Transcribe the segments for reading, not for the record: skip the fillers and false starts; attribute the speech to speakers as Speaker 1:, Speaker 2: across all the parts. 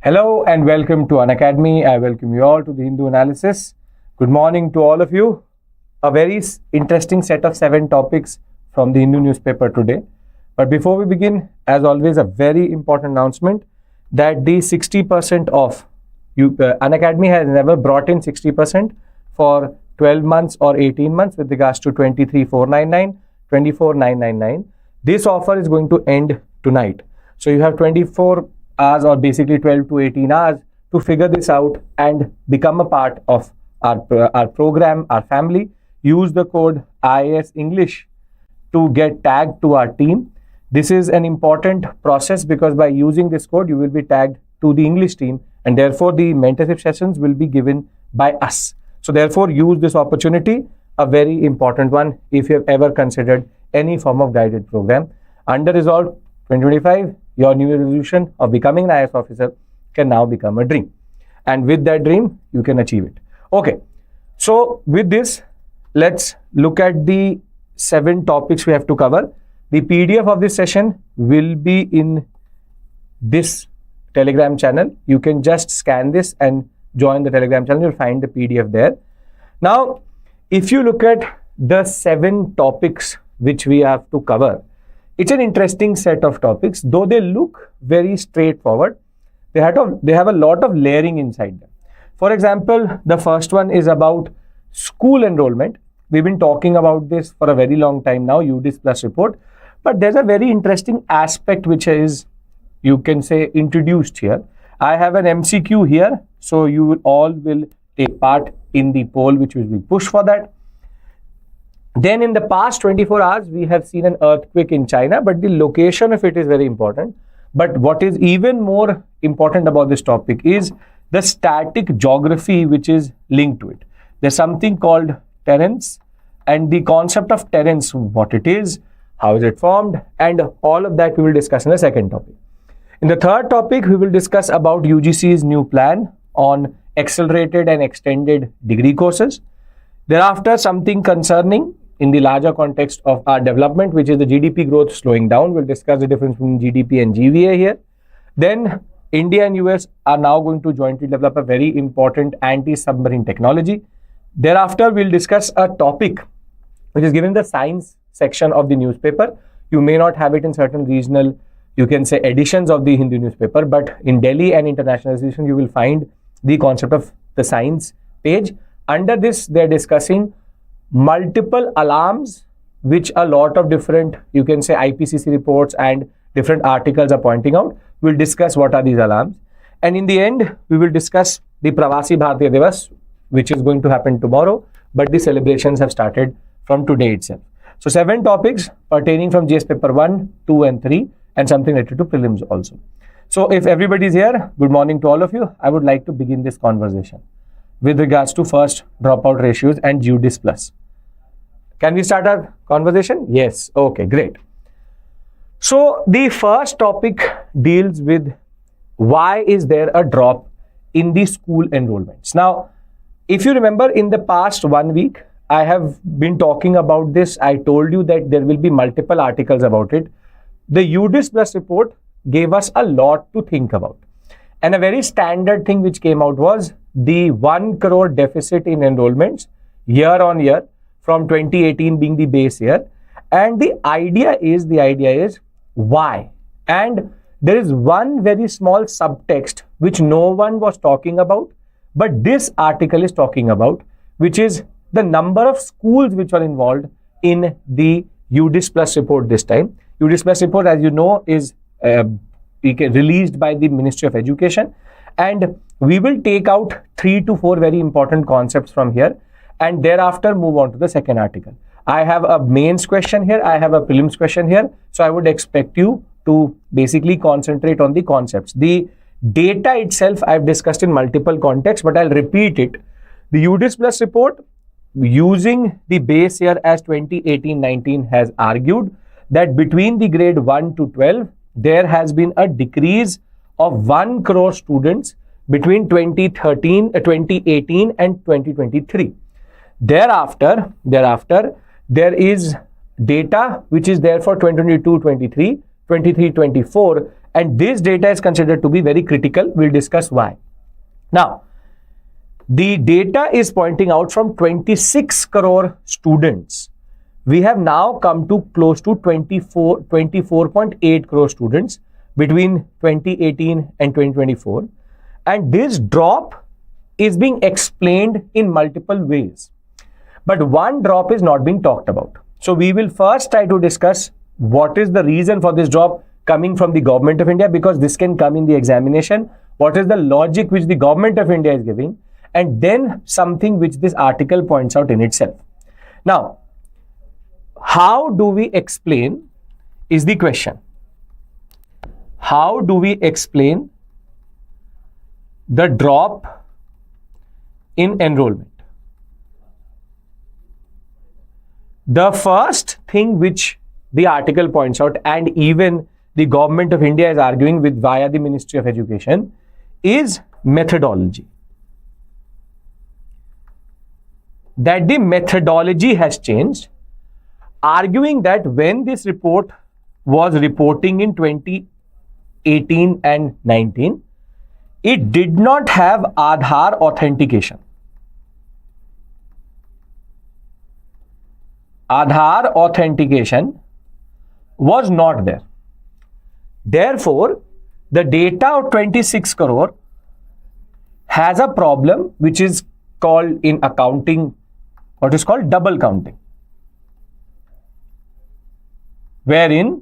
Speaker 1: Hello and welcome to Unacademy. I welcome you all to the Hindu analysis. Good morning to all of you. A very interesting set of 7 topics from the Hindu newspaper today. But before we begin, as always, a very important announcement that the 60% off. Unacademy has never brought in 60% for 12 months or 18 months with regards to 23,499, 24,999. This offer is going to end tonight. So you have 24 hours or basically 12 to 18 hours to figure this out and become a part of our program, our family. Use the code IAS English to get tagged to our team. This is an important process because by using this code, you will be tagged to the English team and therefore the mentorship sessions will be given by us. So therefore use this opportunity, a very important one if you have ever considered any form of guided program. Under Resolve 2025, your new resolution of becoming an IAS officer can now become a dream. And with that dream, you can achieve it. Okay. So with this, let's look at the 7 topics we have to cover. The PDF of this session will be in this Telegram channel. You can just scan this and join the Telegram channel. You'll find the PDF there. Now, if you look at the 7 topics which we have to cover, it's an interesting set of topics, though they look very straightforward. They have a lot of layering inside them. For example, the first one is about school enrollment. We've been talking about this for a very long time now, UDIS plus report. But there's a very interesting aspect which is, you can say, introduced here. I have an MCQ here, so you all will take part in the poll which will be pushed for that. Then in the past 24 hours, we have seen an earthquake in China, but the location of it is very important. But what is even more important about this topic is the static geography which is linked to it. There's something called terrains and the concept of terrains, what it is, how is it formed, and all of that we will discuss in the second topic. In the third topic, we will discuss about UGC's new plan on accelerated and extended degree courses. Thereafter, something concerning in the larger context of our development, which is the GDP growth slowing down. We'll discuss the difference between GDP and GVA here. Then India and US are now going to jointly develop a very important anti-submarine technology. Thereafter, we'll discuss a topic which is given in the science section of the newspaper. You may not have it in certain regional, you can say, editions of the Hindu newspaper, but in Delhi and international edition, you will find the concept of the science page. Under this, they're discussing multiple alarms, which a lot of different, you can say, IPCC reports and different articles are pointing out. We'll discuss what are these alarms. And in the end, we will discuss the Pravasi Bharatiya Divas, which is going to happen tomorrow, but the celebrations have started from today itself. So 7 topics pertaining from GS paper 1, 2 and 3 and something related to prelims also. So if everybody is here, good morning to all of you. I would like to begin this conversation with regards to first dropout ratios and UDIS plus. Can we start our conversation? Yes. Okay, great. So the first topic deals with why is there a drop in the school enrollments. Now, if you remember in the past 1 week, I have been talking about this. I told you that there will be multiple articles about it. The UDIS plus report gave us a lot to think about. And a very standard thing which came out was the 1 crore deficit in enrollments year on year from 2018 being the base year. And the idea is why? And there is one very small subtext which no one was talking about, but this article is talking about, which is the number of schools which are involved in the UDIS plus report this time. UDIS plus report, as you know, is released by the Ministry of Education, and we will take out 3 to 4 very important concepts from here and thereafter move on to the second article. I have a mains question here, I have a prelims question here, so I would expect you to basically concentrate on the concepts. The data itself I've discussed in multiple contexts, but I'll repeat it. The UDIS plus report, using the base year as 2018-19, has argued that between the grade 1 to 12, there has been a decrease of 1 crore students between 2018 and 2023. Thereafter, there is data which is there for 2022-23, 23-24, and this data is considered to be very critical. We'll discuss why. Now, the data is pointing out from 26 crore students. We have now come to close to 24.8 crore students between 2018 and 2024. And this drop is being explained in multiple ways. But one drop is not being talked about. So we will first try to discuss what is the reason for this drop coming from the government of India, because this can come in the examination. What is the logic which the government of India is giving? And then something which this article points out in itself. Now, how do we explain is the question. How do we explain the drop in enrollment? The first thing which the article points out, and even the government of India is arguing with via the Ministry of Education, is methodology. That the methodology has changed, arguing that when this report was reporting in 2018 and 19, it did not have Aadhaar authentication. Aadhaar authentication was not there. Therefore, the data of 26 crore has a problem which is called in accounting what is called double counting, wherein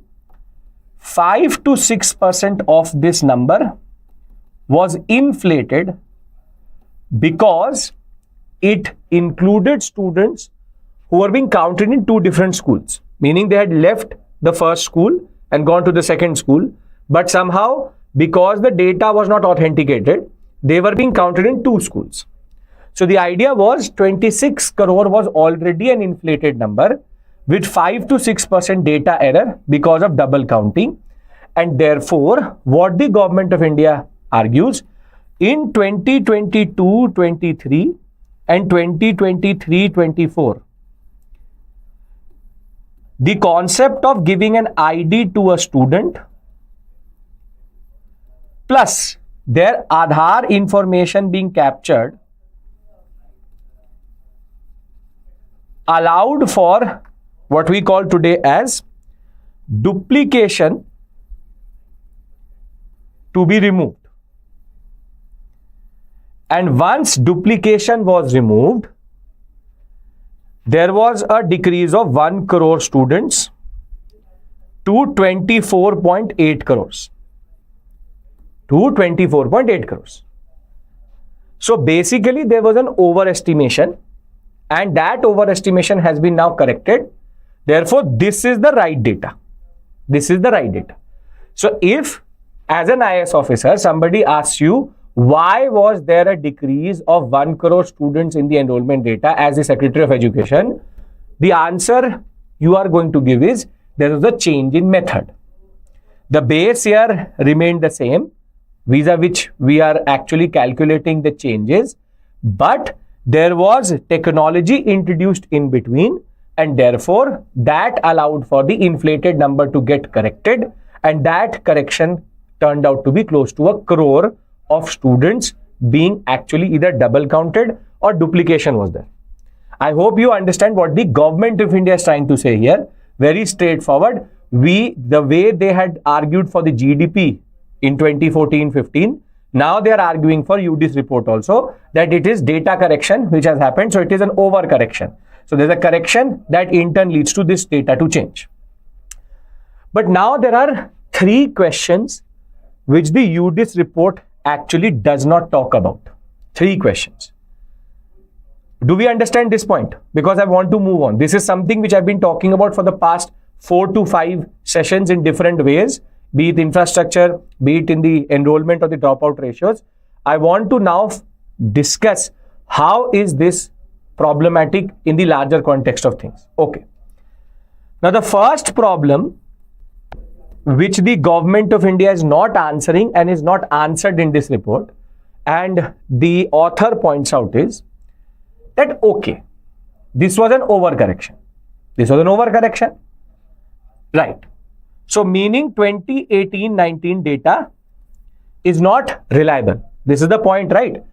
Speaker 1: 5 to 6% of this number was inflated because it included students who were being counted in two different schools, meaning they had left the first school and gone to the second school, but somehow because the data was not authenticated, they were being counted in two schools. So the idea was 26 crore was already an inflated number with 5 to 6% data error because of double counting. And therefore, what the government of India argues, in 2022-23 and 2023-24, the concept of giving an ID to a student plus their Aadhaar information being captured allowed for what we call today as duplication to be removed. And once duplication was removed, there was a decrease of 1 crore students to 24.8 crores. To 24.8 crores. So basically there was an overestimation, and that overestimation has been now corrected. Therefore, this is the right data. This is the right data. So if as an IAS officer, somebody asks you, why was there a decrease of 1 crore students in the enrollment data as the Secretary of Education? The answer you are going to give is, there was a change in method. The base year remained the same, vis-a-vis which we are actually calculating the changes, but there was technology introduced in between, and therefore that allowed for the inflated number to get corrected, and that correction turned out to be close to 1 crore of students being actually either double counted or duplication was there. I hope you understand what the government of India is trying to say here. Very straightforward. The way they had argued for the GDP in 2014-15, now they are arguing for UDIS report also, that it is data correction which has happened. So it is an overcorrection. So there's a correction that in turn leads to this data to change. But now there are 3 questions which the UDIS report actually does not talk about. 3 questions. Do we understand this point? Because I want to move on. This is something which I've been talking about for the past 4 to 5 sessions in different ways, be it infrastructure, be it in the enrollment or the dropout ratios. I want to now discuss how is this problematic in the larger context of things. Okay. Now the first problem which the government of India is not answering and is not answered in this report, and the author points out, is that okay, this was an overcorrection. This was an overcorrection. Right. So meaning 2018-19 data is not reliable. This is the point, right?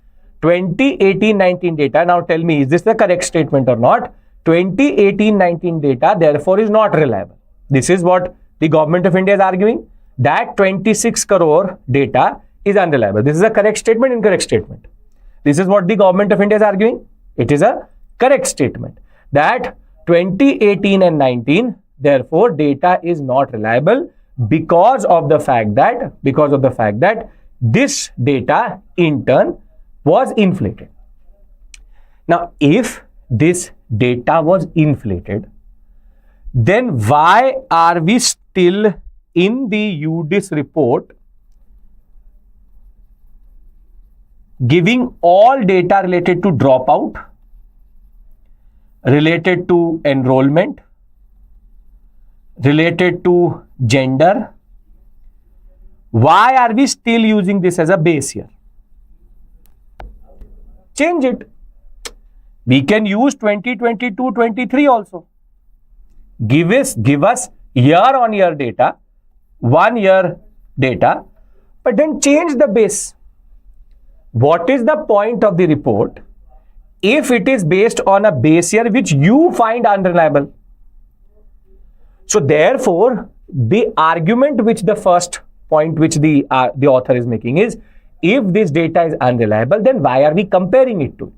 Speaker 1: 2018-19 data. Now tell me, is this the correct statement or not? 2018-19 data therefore is not reliable. This is what the government of India is arguing, that 26 crore data is unreliable. This is a correct statement, incorrect statement? This is what the government of India is arguing. It is a correct statement that 2018 and 19 therefore data is not reliable because of the fact that this data in turn was inflated. Now if this data was inflated, then why are we still in the UDIS report giving all data related to dropout, related to enrollment, related to gender? Why are we still using this as a base year? Change it. We can use 2022-23 also. Give us year-on-year data, 1 year data, but then change the base. What is the point of the report if it is based on a base year which you find unreliable? So therefore, the argument which the first point which the author is making is, if this data is unreliable, then why are we comparing it to it?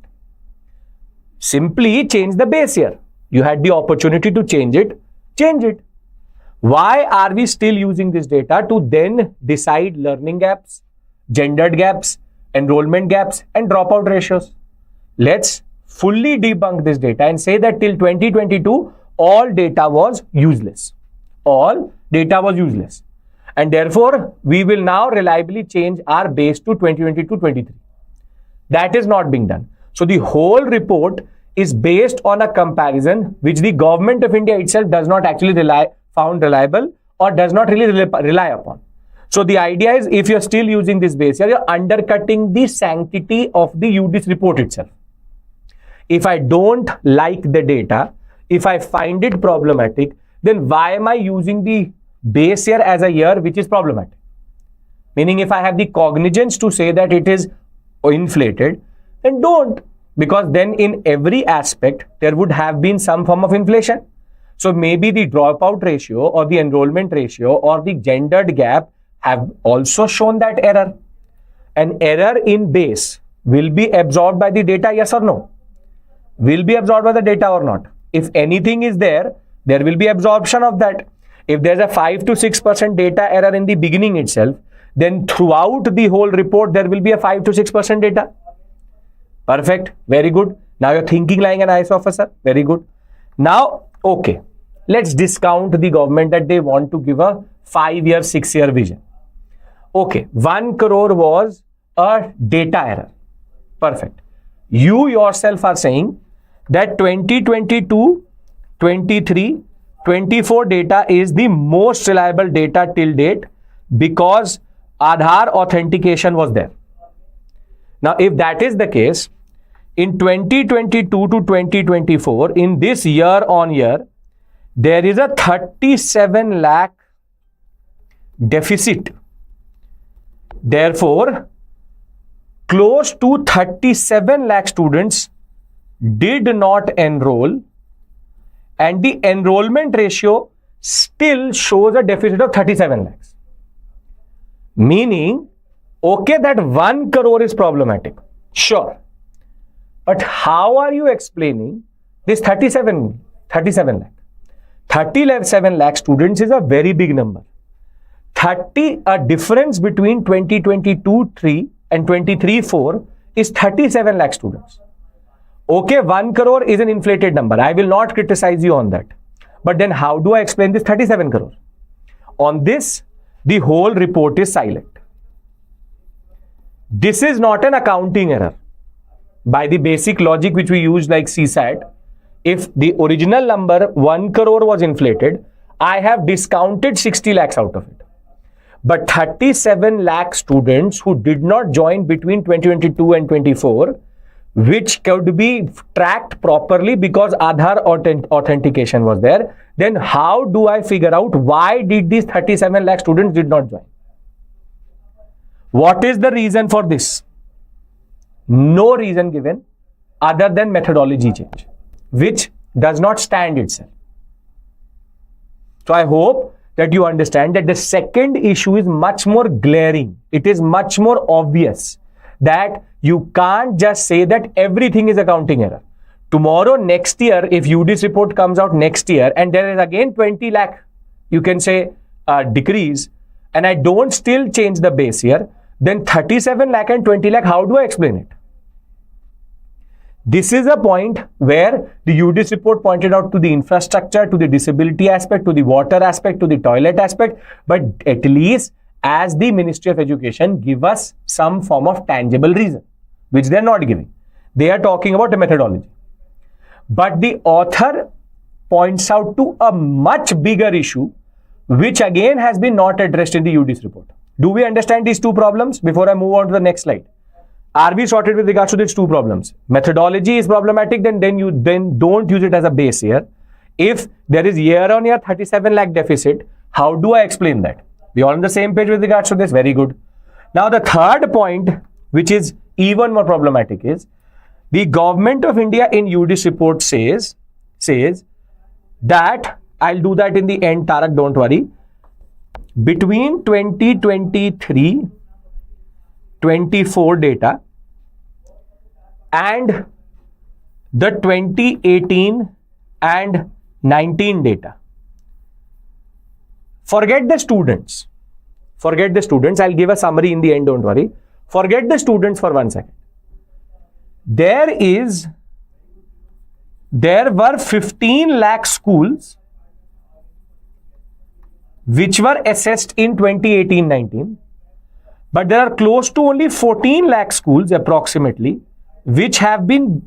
Speaker 1: Simply change the base year. You had the opportunity to change it, change it. Why are we still using this data to then decide learning gaps, gendered gaps, enrollment gaps, and dropout ratios? Let's fully debunk this data and say that till 2022, all data was useless. All data was useless. And therefore, we will now reliably change our base to 2022-23. That is not being done. So the whole report is based on a comparison which the government of India itself does not actually found reliable or does not really rely upon. So the idea is, if you're still using this base year, you're undercutting the sanctity of the UDIS report itself. If I don't like the data, if I find it problematic, then why am I using the base year as a year which is problematic? Meaning, if I have the cognizance to say that it is inflated, then don't. Because then in every aspect, there would have been some form of inflation. So maybe the dropout ratio or the enrollment ratio or the gendered gap have also shown that error. An error in base will be absorbed by the data, yes or no? Will be absorbed by the data or not? If anything is there, there will be absorption of that. If there's a 5 to 6% data error in the beginning itself, then throughout the whole report, there will be a 5 to 6% data. Perfect. Very good. Now you're thinking like an IAS officer. Very good. Now, okay, let's discount the government that they want to give a 5-year, 6-year vision. Okay, 1 crore was a data error. Perfect. You yourself are saying that 2022, 23, 24 data is the most reliable data till date because Aadhaar authentication was there. Now, if that is the case, in 2022 to 2024, in this year on year, there is a 37 lakh deficit. Therefore, close to 37 lakh students did not enroll, and the enrollment ratio still shows a deficit of 37 lakhs. Meaning, okay, that 1 crore is problematic. Sure. But how are you explaining this 37 lakh? 37 lakh students is a very big number. A difference between 2022-3 and 23-4 is 37 lakh students. Okay, 1 crore is an inflated number. I will not criticize you on that. But then how do I explain this 37 crore? On this, the whole report is silent. This is not an accounting error. By the basic logic which we use like CSAT, if the original number 1 crore was inflated, I have discounted 60 lakhs out of it. But 37 lakh students who did not join between 2022 and 24 which could be tracked properly because Aadhaar authentication was there, then how do I figure out why did these 37 lakh students did not join? What is the reason for this? No reason given other than methodology change, which does not stand itself. So I hope that you understand that the second issue is much more glaring. It is much more obvious that you can't just say that everything is accounting error. Tomorrow, next year, if UDIS report comes out next year and there is again 20 lakh, you can say decrease, and I don't still change the base here, then 37 lakh and 20 lakh, how do I explain it? This is a point where the UDIS report pointed out to the infrastructure, to the disability aspect, to the water aspect, to the toilet aspect, but at least as the Ministry of Education give us some form of tangible reason, which they are not giving. They are talking about a methodology. But the author points out to a much bigger issue, which again has been not addressed in the UDIS report. Do we understand these two problems before I move on to the next slide? Are we sorted with regards to these two problems? Methodology is problematic, then don't use it as a base here. If there is year-on-year 37 lakh deficit, how do I explain that? We are on the same page with regards to this. Very good. Now the third point, which is even more problematic, is the Government of India in UDIS report says that, I'll do that in the end, Tarak, don't worry. Between 2023-24 data and the 2018 and 19 data. Forget the students. I'll give a summary in the end, don't worry. Forget the students for 1 second. There were 15 lakh schools which were assessed in 2018-19, but there are close to only 14 lakh schools approximately which have been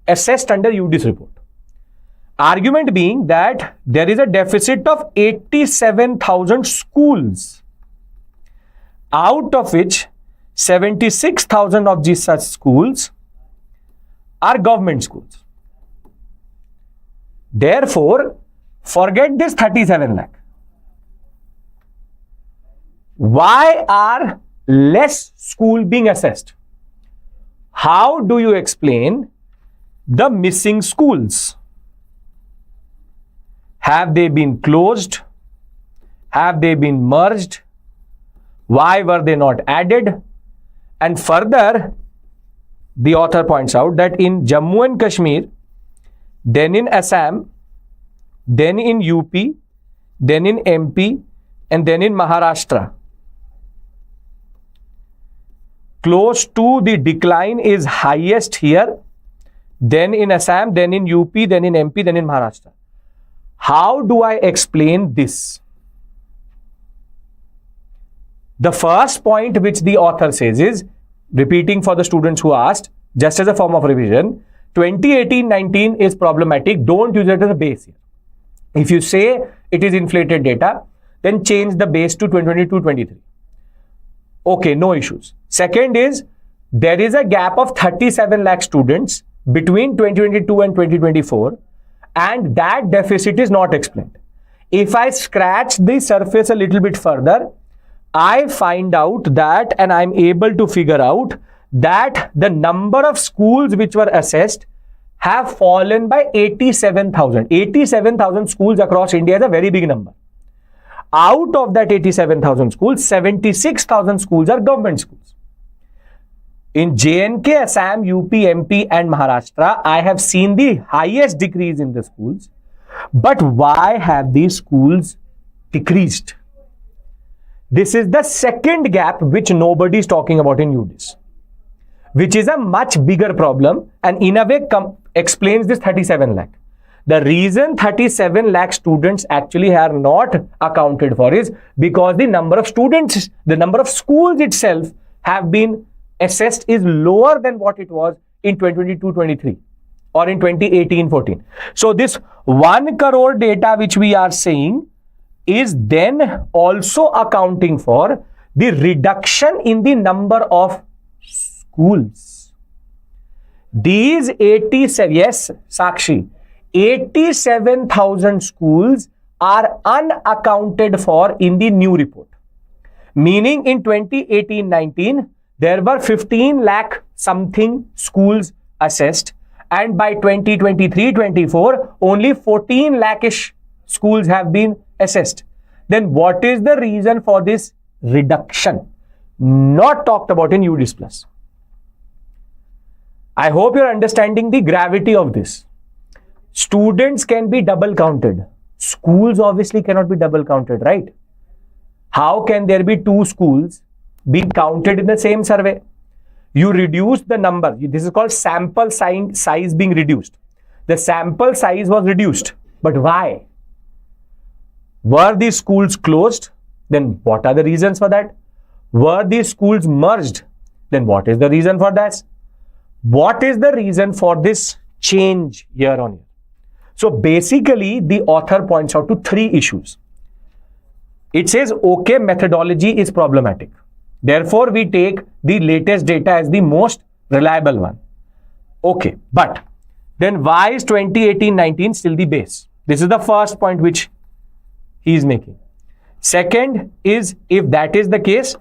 Speaker 1: assessed under UDIS report. Argument being that there is a deficit of 87,000 schools, out of which 76,000 of these such schools are government schools. Therefore, forget this 37 lakh. Why are less schools being assessed? How do you explain the missing schools? Have they been closed? Have they been merged? Why were they not added? And further, the author points out that in Jammu and Kashmir, then in Assam, then in UP, then in MP, and then in Maharashtra, close to the decline is highest here, then in Assam, then in UP, then in MP, then in Maharashtra. How do I explain this? The first point which the author says is, repeating for the students who asked, just as a form of revision, 2018-19 is problematic. Don't use it as a base here. If you say it is inflated data, then change the base to 2022-23. Okay, no issues. Second is, there is a gap of 37 lakh students between 2022 and 2024, and that deficit is not explained. If I scratch the surface a little bit further, I find out that, and I'm able to figure out that the number of schools which were assessed have fallen by 87,000. 87,000 schools across India is a very big number. Out of that 87,000 schools, 76,000 schools are government schools. In J&K, Assam, UP, MP and Maharashtra, I have seen the highest decrease in the schools. But why have these schools decreased? This is the second gap which nobody is talking about in UDIS, which is a much bigger problem and in a way explains this 37 lakh. The reason 37 lakh students actually are not accounted for is because the number of students, the number of schools itself have been assessed is lower than what it was in 2022-23 or in 2018-14. So this 1 crore data which we are seeing is then also accounting for the reduction in the number of schools. These 87, yes, Sakshi, 87,000 schools are unaccounted for in the new report. Meaning in 2018-19, there were 15 lakh something schools assessed, and by 2023-24, only 14 lakh-ish schools have been assessed. Then what is the reason for this reduction? Not talked about in UDIS Plus. I hope you're understanding the gravity of this. Students can be double counted. Schools obviously cannot be double counted, right? How can there be two schools being counted in the same survey? You reduce the number. This is called sample size being reduced. The sample size was reduced. But why? Were these schools closed? Then what are the reasons for that? Were these schools merged? Then what is the reason for that? What is the reason for this change year on year? So basically, the author points out to three issues. It says, okay, methodology is problematic. Therefore, we take the latest data as the most reliable one. Okay, but then why is 2018-19 still the base? This is the first point which he is making. Second is, if that is the case,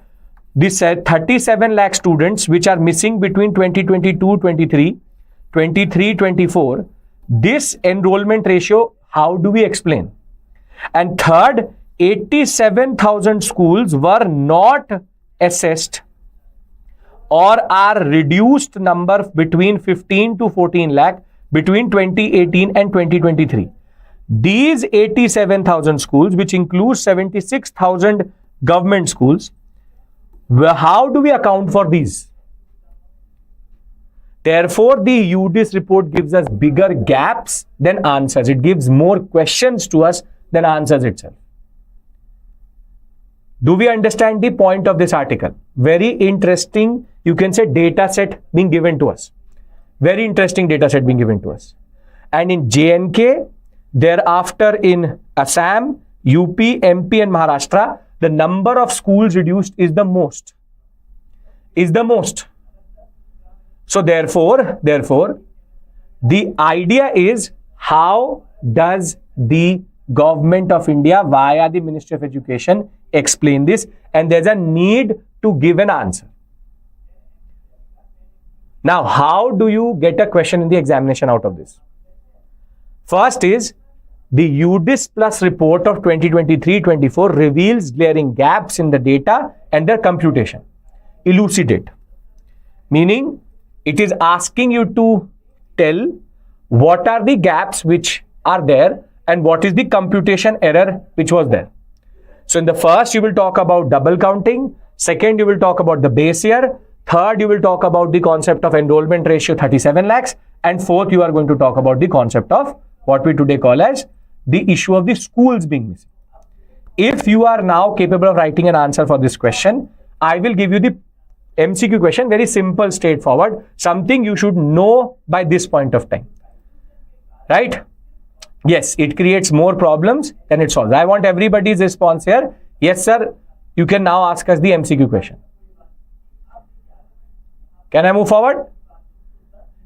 Speaker 1: this 37 lakh students which are missing between 2022-23, 23-24, this enrollment ratio, how do we explain? And third, 87,000 schools were not assessed or are reduced number between 15 to 14 lakh between 2018 and 2023. These 87,000 schools, which includes 76,000 government schools, how do we account for these? Therefore, the UDIS report gives us bigger gaps than answers. It gives more questions to us than answers itself. Do we understand the point of this article? Very interesting, you can say, data set being given to us. Very interesting data set being given to us. And in J&K, thereafter in Assam, UP, MP and Maharashtra, the number of schools reduced is the most. So therefore, the idea is, how does the government of India via the Ministry of Education explain this? And there's a need to give an answer. Now, how do you get a question in the examination out of this? First is, the UDIS Plus report of 2023-24 reveals glaring gaps in the data and their computation. Elucidate. Meaning, it is asking you to tell what are the gaps which are there and what is the computation error which was there. So in the first, you will talk about double counting. Second, you will talk about the base year. Third, you will talk about the concept of enrollment ratio 37 lakhs. And fourth, you are going to talk about the concept of what we today call as the issue of the schools being missing. If you are now capable of writing an answer for this question, I will give you the MCQ question, very simple, straightforward, something you should know by this point of time. Right? Yes, it creates more problems than it solves. I want everybody's response here. Yes, sir. You can now ask us the MCQ question. Can I move forward?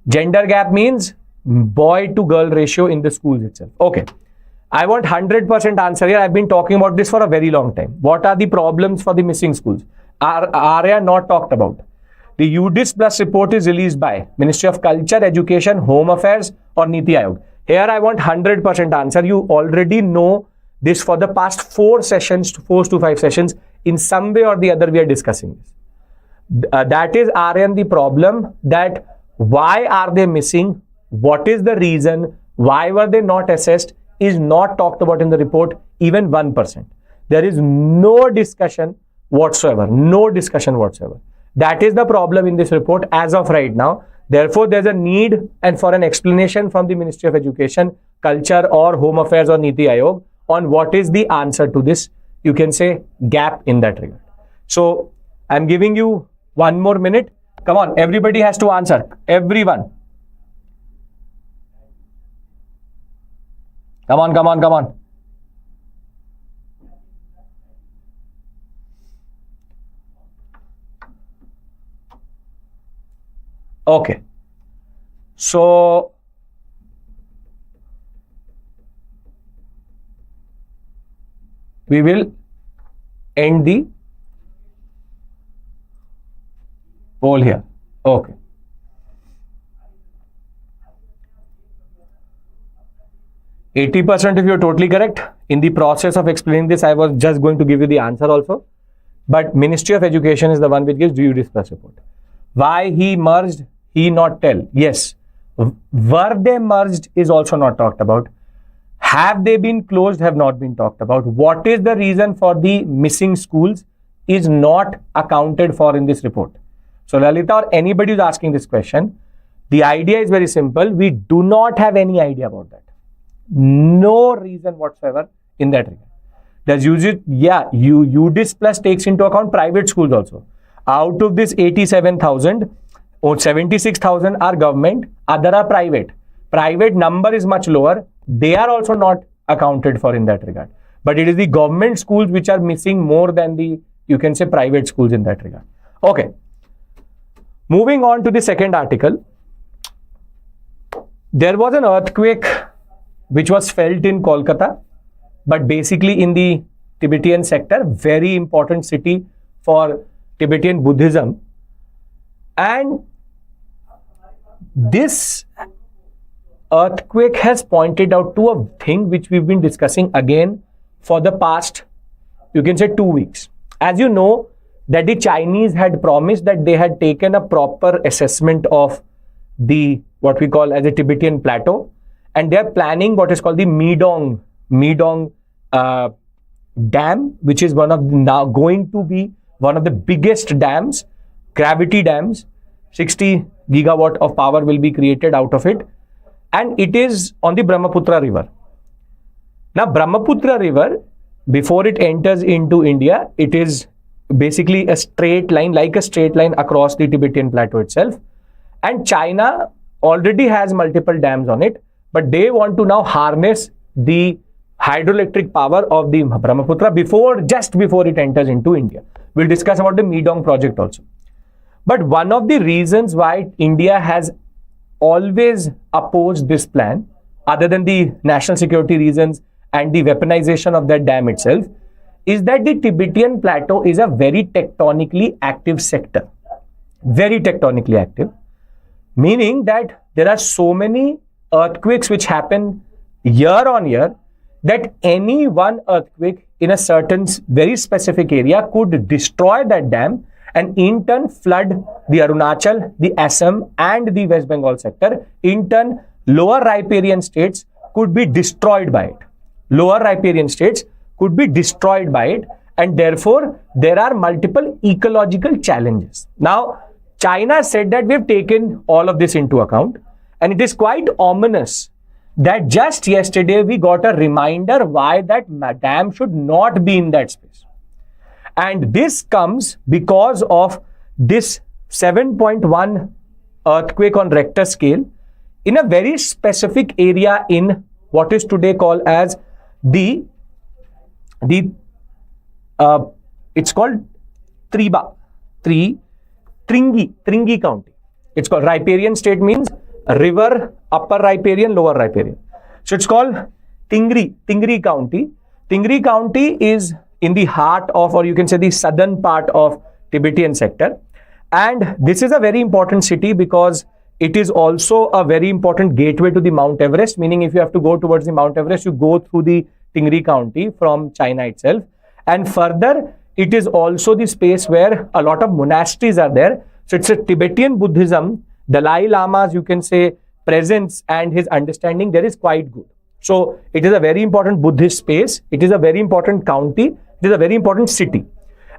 Speaker 1: Gender gap means boy to girl ratio in the schools itself. Okay. I want 100% answer here. I've been talking about this for a very long time. What are the problems for the missing schools? Are they not talked about? The UDIS Plus report is released by Ministry of Culture, Education, Home Affairs or Niti Aayog. Here I want 100% answer. You already know this for the past 4 to 5 sessions. In some way or the other, we are discussing this. That is RN the problem, that why are they missing? What is the reason? Why were they not assessed? Is not talked about in the report, even 1%. There is no discussion whatsoever. No discussion whatsoever. That is the problem in this report as of right now. Therefore, there's a need and for an explanation from the Ministry of Education, Culture or Home Affairs or Niti Aayog on what is the answer to this, you can say, gap in that regard. So, I'm giving you 1 more minute. Come on, everybody has to answer. Everyone. Come on. Okay. So we will end the poll here. Okay. %, if you're totally correct. In the process of explaining this, I was just going to give you the answer also. But Ministry of Education is the one which gives due dispatch report. Why he merged, he not tell. Yes. Were they merged is also not talked about. Have they been closed, have not been talked about. What is the reason for the missing schools is not accounted for in this report. So Lalita or anybody who's asking this question, the idea is very simple. We do not have any idea about that. No reason whatsoever in that regard. Does UGIT, yeah, UDIS plus takes into account private schools also. Out of this 87,000, or 76,000 are government, other are private. Private number is much lower. They are also not accounted for in that regard. But it is the government schools which are missing more than the, you can say, private schools in that regard. Okay. Moving on to the second article. There was an earthquake which was felt in Kolkata, but basically in the Tibetan sector, very important city for Tibetan Buddhism. And this earthquake has pointed out to a thing which we've been discussing again for the past, you can say, 2 weeks. As you know, that the Chinese had promised that they had taken a proper assessment of the, what we call as a Tibetan plateau, and they are planning what is called the Midong dam, which is now going to be one of the biggest dams, gravity dams. 60 gigawatt of power will be created out of it, and it is on the Brahmaputra river. Now Brahmaputra river, before it enters into India, it is basically a straight line, like a straight line across the Tibetan plateau itself, and China already has multiple dams on it, but they want to now harness the hydroelectric power of the Brahmaputra just before it enters into India. We'll discuss about the Midong project also. But one of the reasons why India has always opposed this plan, other than the national security reasons and the weaponization of that dam itself, is that the Tibetan plateau is a very tectonically active sector. Very tectonically active. Meaning that there are so many earthquakes which happen year on year that any one earthquake in a certain very specific area could destroy that dam and in turn flood the Arunachal, the Assam and the West Bengal sector. In turn, lower riparian states could be destroyed by it. Lower riparian states could be destroyed by it, and therefore there are multiple ecological challenges. Now, China said that we've taken all of this into account, and it is quite ominous that just yesterday we got a reminder why that dam should not be in that space. And this comes because of this 7.1 earthquake on Richter scale in a very specific area in what is today called as it's called Tringi County. It's called riparian state, means river, upper riparian, lower riparian. So it's called Tingri County. Tingri County is in the heart of, or you can say the southern part of Tibetan sector. And this is a very important city because it is also a very important gateway to the Mount Everest, meaning if you have to go towards the Mount Everest, you go through the Tingri County from China itself. And further, it is also the space where a lot of monasteries are there. So it's a Tibetan Buddhism, Dalai Lama's, you can say, presence and his understanding there is quite good. So it is a very important Buddhist space. It is a very important county. It is a very important city.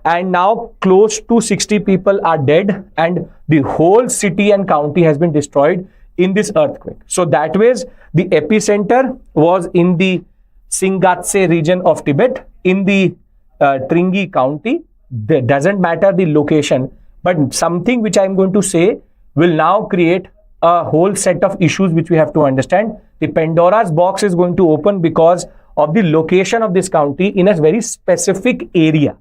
Speaker 1: And now close to 60 people are dead and the whole city and county has been destroyed in this earthquake. So that ways the epicenter was in the Singatse region of Tibet in the Tringi County. It doesn't matter the location, but something which I'm going to say will now create a whole set of issues which we have to understand. The Pandora's box is going to open because of the location of this county in a very specific area.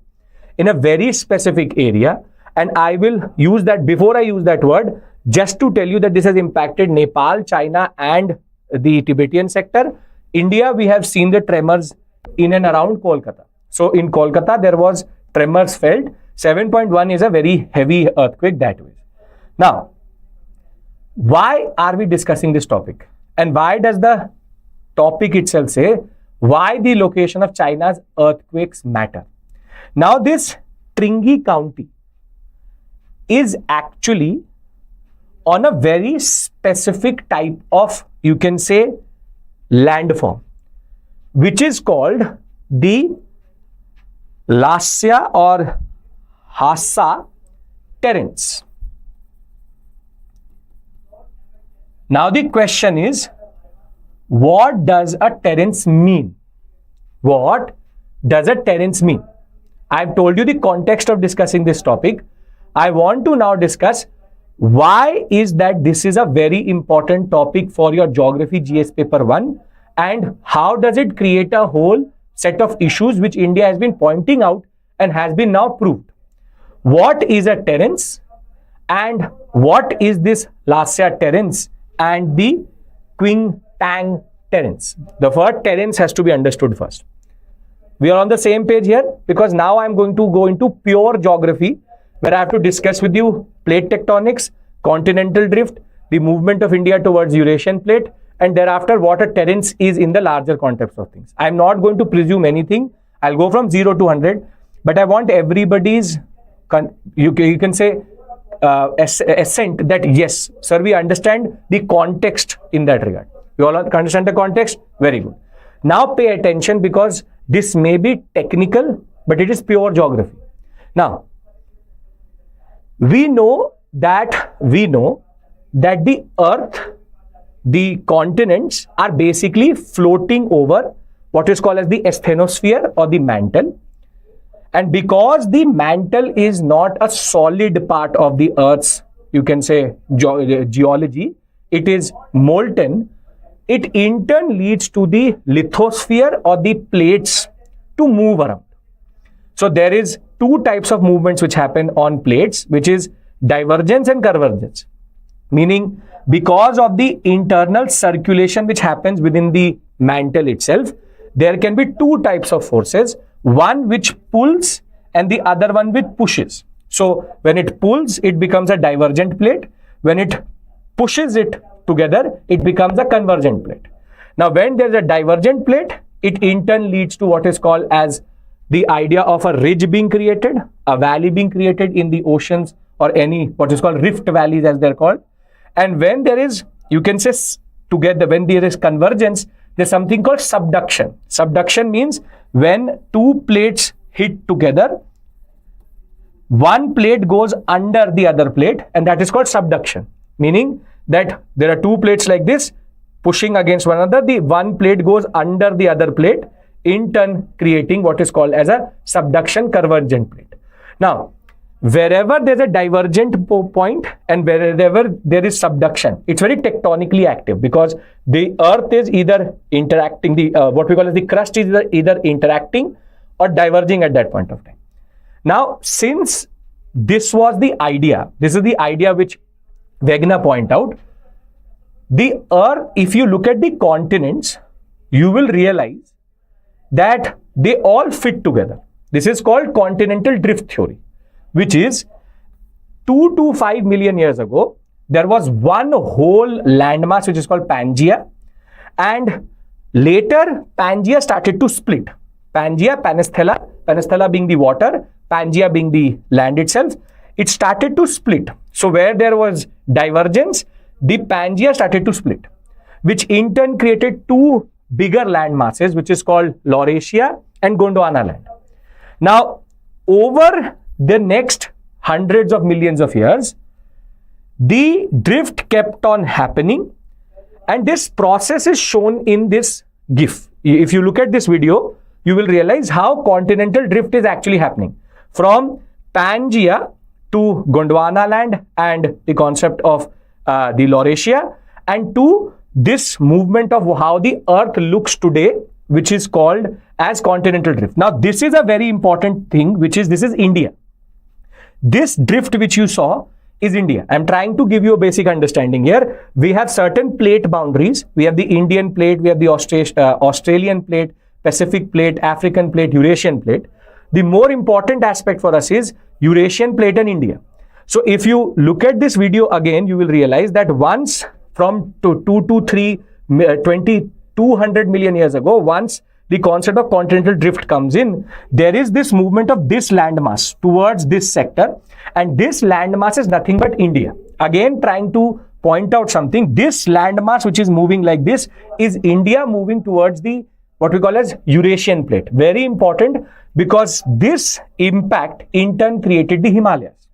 Speaker 1: In a very specific area. And I will use that, before I use that word, Just to tell you that this has impacted Nepal, China and the Tibetan sector. India, we have seen the tremors in and around Kolkata. So in Kolkata, there was tremors felt. 7.1 is a very heavy earthquake that way. Now, why are we discussing this topic? And why does the topic itself say why the location of China's earthquakes matter? Now, this Tringy County is actually on a very specific type of, you can say, landform, which is called the Lasya or Hassa terrains. Now the question is, what does a terrace mean? What does a terrace mean? I've told you the context of discussing this topic. I want to now discuss why is that this is a very important topic for your geography GS paper 1, and how does it create a whole set of issues which India has been pointing out and has been now proved. What is a terrace and what is this Lasya terrace and the Qing Tang terrace? The word terrace has to be understood first. We are on the same page here, because now I am going to go into pure geography, where I have to discuss with you plate tectonics, continental drift, the movement of India towards Eurasian plate, and thereafter what a terrace is in the larger context of things. I am not going to presume anything. I'll go from 0 to 100, but I want everybody's, you can say, assent that yes, sir, we understand the context in that regard. You all understand the context? Very good. Now pay attention, because this may be technical, but it is pure geography. Now, we know that the earth, the continents are basically floating over what is called as the asthenosphere or the mantle. And because the mantle is not a solid part of the earth's, you can say, geology, it is molten, it in turn leads to the lithosphere or the plates to move around. So there is two types of movements which happen on plates, which is divergence and convergence. Meaning, because of the internal circulation which happens within the mantle itself, there can be two types of forces, one which pulls and the other one which pushes. So when it pulls, it becomes a divergent plate. When it pushes it together, it becomes a convergent plate. Now, when there's a divergent plate, it in turn leads to what is called as the idea of a ridge being created, a valley being created in the oceans, or any what is called rift valleys as they're called. And when there is, you can say together, when there is convergence, there's something called subduction. Subduction means when two plates hit together, one plate goes under the other plate, and that is called subduction. Meaning that there are two plates like this pushing against one another, the one plate goes under the other plate, in turn creating what is called as a subduction convergent plate. Now, wherever there's a divergent point and wherever there is subduction, it's very tectonically active, because the earth is either interacting, the what we call as the crust is either interacting or diverging at that point of time. Now, since this was the idea, this is the idea which Wegener point out, the earth, if you look at the continents, you will realize that they all fit together. This is called continental drift theory, which is 2 to 5 million years ago, there was one whole landmass which is called Pangaea, and later Pangaea started to split. Pangaea, Penisthala being the water, Pangaea being the land itself, it started to split. So where there was divergence, the Pangaea started to split, which in turn created two bigger land masses, which is called Laurasia and Gondwana land. Now, over the next hundreds of millions of years, the drift kept on happening, and this process is shown in this GIF. If you look at this video, you will realize how continental drift is actually happening from Pangaea to Gondwana land and the concept of the Laurasia, and to this movement of how the earth looks today, which is called as continental drift. Now, this is a very important thing, which is, this is India. This drift which you saw is India. I'm trying to give you a basic understanding here. We have certain plate boundaries. We have the Indian plate, we have the Australian plate, Pacific plate, African plate, Eurasian plate. The more important aspect for us is Eurasian plate and India. So if you look at this video again, you will realize that once from 200 million years ago, once the concept of continental drift comes in, there is this movement of this landmass towards this sector, and this landmass is nothing but India. Again, trying to point out something, this landmass which is moving like this is India moving towards the what we call as Eurasian plate. Very important, because this impact in turn created the Himalayas.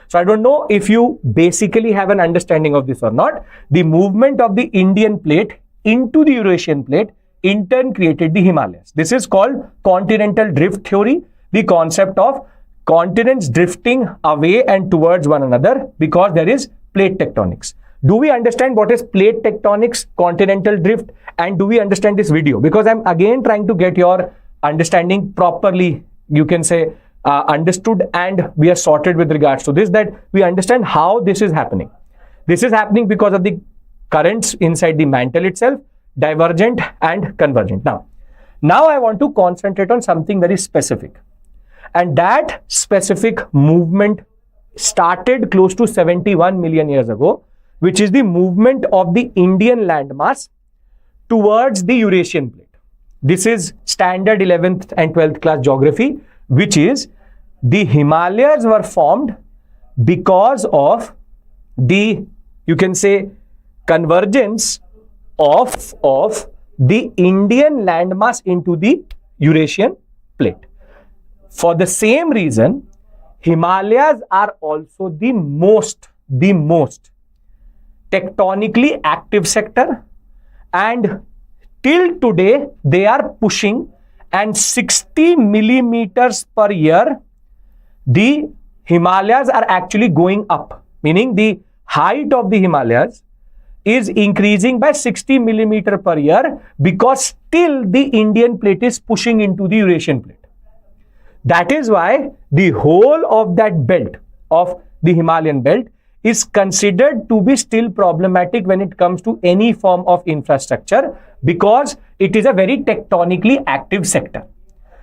Speaker 1: So I don't know if you basically have an understanding of this or not. The movement of the Indian plate into the Eurasian plate in turn created the Himalayas. This is called continental drift theory, the concept of continents drifting away and towards one another because there is plate tectonics. Do we understand what is plate tectonics, continental drift, and do we understand this video? Because I'm again trying to get your understanding properly, you can say, understood, and we are sorted with regards to this, that we understand how this is happening. This is happening because of the currents inside the mantle itself, divergent and convergent. Now I want to concentrate on something very specific, and that specific movement started close to 71 million years ago, which is the movement of the Indian landmass towards the Eurasian plate. This is standard 11th and 12th class geography, which is the Himalayas were formed because of the, you can say, convergence of the Indian landmass into the Eurasian plate. For the same reason, Himalayas are also the most tectonically active sector, and till today they are pushing, and 60 millimeters per year the Himalayas are actually going up, meaning the height of the Himalayas is increasing by 60 millimeter per year because still the Indian plate is pushing into the Eurasian plate. That is why the whole of that belt, of the Himalayan belt, is considered to be still problematic when it comes to any form of infrastructure, because it is a very tectonically active sector.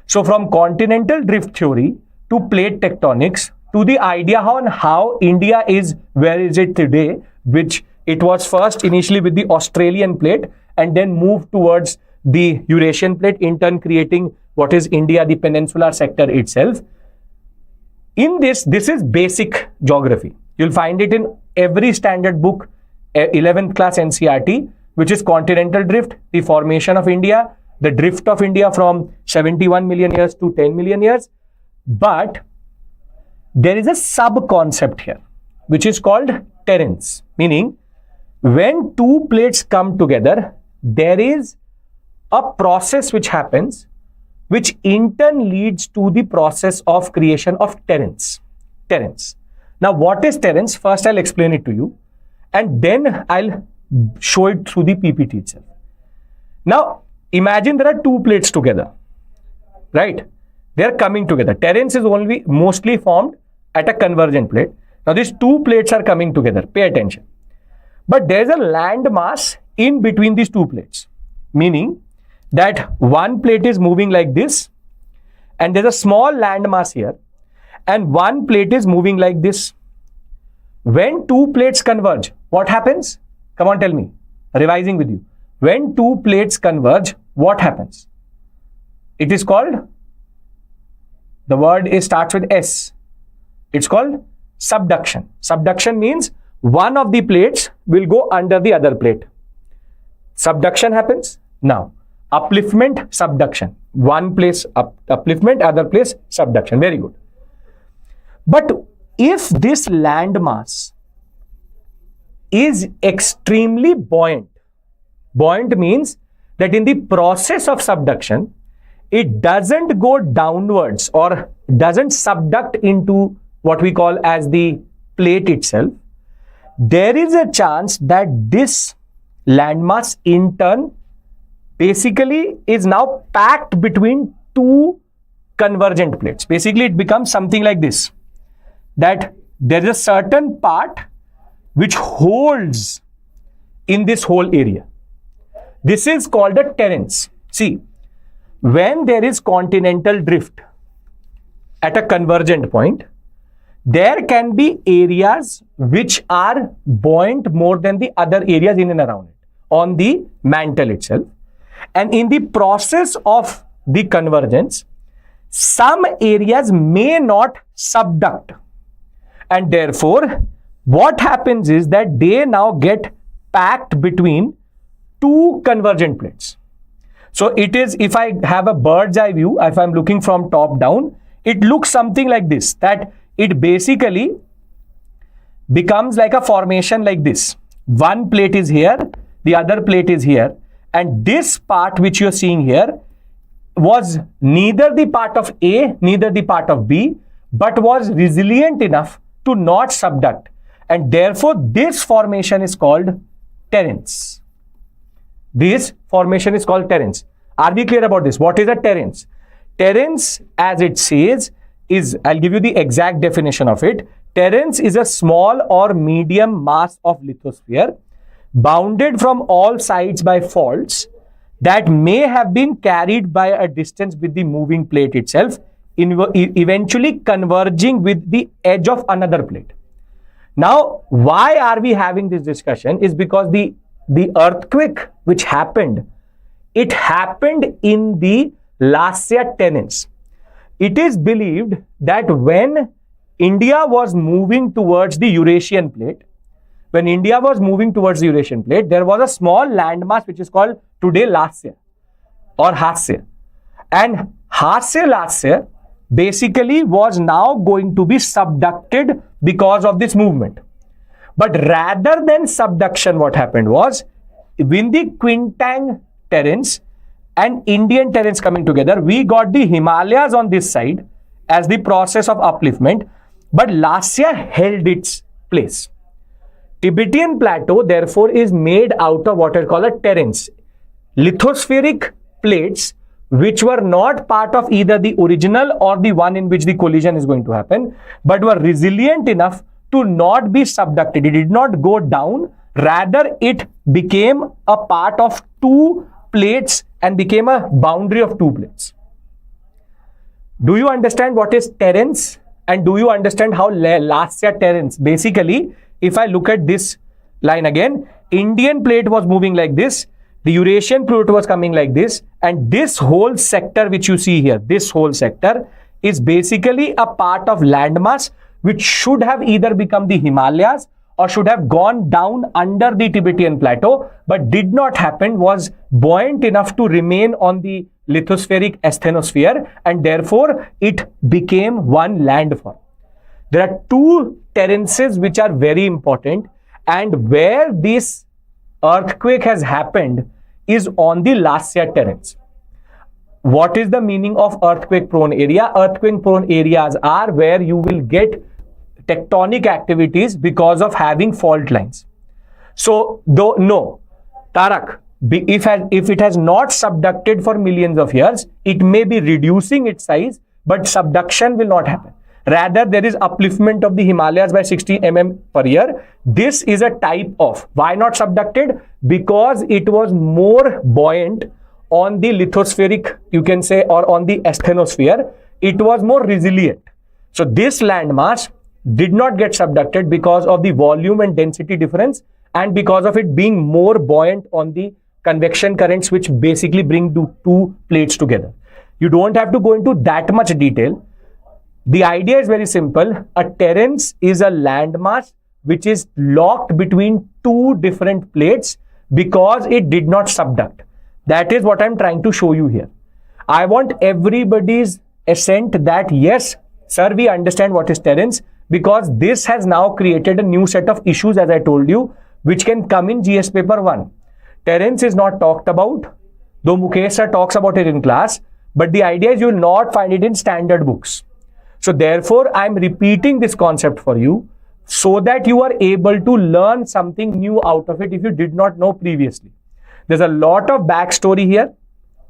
Speaker 1: So from continental drift theory to plate tectonics to the idea on how India is, where is it today, which it was first initially with the Australian plate and then moved towards the Eurasian plate, in turn creating what is India, the peninsular sector itself. In this is basic geography. You'll find it in every standard book, 11th class NCERT, which is continental drift, the formation of India, the drift of India from 71 million years to 10 million years. But there is a sub-concept here, which is called terrence, meaning when two plates come together, there is a process which happens, which in turn leads to the process of creation of terrence. Now, what is terrence? First, I'll explain it to you, and then I'll show it through the PPT itself. Now, imagine there are two plates together, right? They are coming together. Terrence is mostly formed at a convergent plate. Now, these two plates are coming together. Pay attention. But there is a land mass in between these two plates, meaning that one plate is moving like this, and there's a small land mass here, and one plate is moving like this. When two plates converge, what happens? Come on, tell me. Revising with you. When two plates converge, what happens? It is called, the word starts with S. It's called subduction. Subduction means one of the plates will go under the other plate. Subduction happens. Now, upliftment, subduction. One place upliftment, other place subduction. Very good. But if this landmass is extremely buoyant means that in the process of subduction, it doesn't go downwards or doesn't subduct into what we call as the plate itself, there is a chance that this landmass in turn basically is now packed between two convergent plates. Basically, it becomes something like this, that there is a certain part which holds in this whole area. This is called a terrace. See, when there is continental drift at a convergent point, there can be areas which are buoyant more than the other areas in and around it on the mantle itself. And in the process of the convergence, some areas may not subduct. And therefore, what happens is that they now get packed between two convergent plates. So it is, if I have a bird's eye view, if I'm looking from top down, it looks something like this, that it basically becomes like a formation like this. One plate is here, the other plate is here, and this part which you're seeing here was neither the part of A, neither the part of B, but was resilient enough to not subduct. And therefore, this formation is called terrace. This formation is called terrace. Are we clear about this? What is a terrace? Terrace, as it says, is, I'll give you the exact definition of it. Terrace is a small or medium mass of lithosphere bounded from all sides by faults that may have been carried by a distance with the moving plate itself, eventually converging with the edge of another plate. Now, why are we having this discussion is because the earthquake which happened, it happened in the Lascia terrace. It is believed that when India was moving towards the Eurasian plate, there was a small landmass which is called today Lascia or Hasya. And Hasya basically was now going to be subducted because of this movement. But rather than subduction, what happened was, when the Quintang terrace and Indian terrace coming together, we got the Himalayas on this side as the process of upliftment, but Lascia held its place. Tibetan plateau, therefore, is made out of what is called a terrace. Lithospheric plates which were not part of either the original or the one in which the collision is going to happen, but were resilient enough to not be subducted. It did not go down, rather it became a part of two plates and became a boundary of two plates. Do you understand what is terrace? And do you understand how Lascia terrace? Basically, if I look at this line again, Indian plate was moving like this, the Eurasian plate was coming like this, and this whole sector which you see here, this whole sector is basically a part of landmass which should have either become the Himalayas or should have gone down under the Tibetan plateau, but did not happen, was buoyant enough to remain on the lithospheric asthenosphere, and therefore it became one landform. There are two terraces which are very important, and where this earthquake has happened is on the Lascia terrace. What is the meaning of earthquake prone area? Earthquake prone areas are where you will get tectonic activities because of having fault lines. So, Tarak, if it has not subducted for millions of years, it may be reducing its size, but subduction will not happen. Rather, there is upliftment of the Himalayas by 60 mm per year. This is a type of, why not subducted? Because it was more buoyant on the lithospheric, you can say, or on the asthenosphere. It was more resilient. So this landmass did not get subducted because of the volume and density difference, and because of it being more buoyant on the convection currents which basically bring the two plates together. You don't have to go into that much detail. The idea is very simple. A terrace is a landmass which is locked between two different plates because it did not subduct. That is what I'm trying to show you here. I want everybody's assent that yes, sir, we understand what is terrace, because this has now created a new set of issues, as I told you, which can come in GS paper 1. Terrace is not talked about, though Mukesh sir talks about it in class, but the idea is you will not find it in standard books. So therefore, I'm repeating this concept for you so that you are able to learn something new out of it if you did not know previously. There's a lot of backstory here,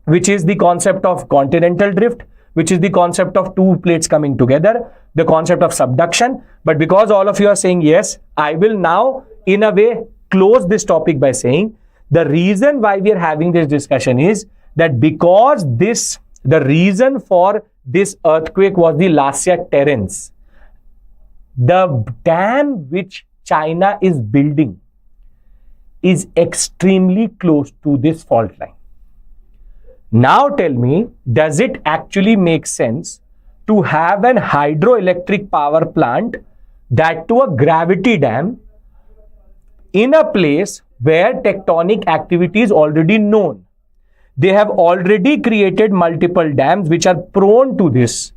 Speaker 1: which is the concept of continental drift, which is the concept of two plates coming together, the concept of subduction. But because all of you are saying yes, I will now in a way close this topic by saying the reason why we are having this discussion is that because the reason for this earthquake was the Lasya Terrence. The dam which China is building is extremely close to this fault line. Now tell me, does it actually make sense to have an hydroelectric power plant, that to a gravity dam, in a place where tectonic activity is already known? They have already created multiple dams which are prone to this,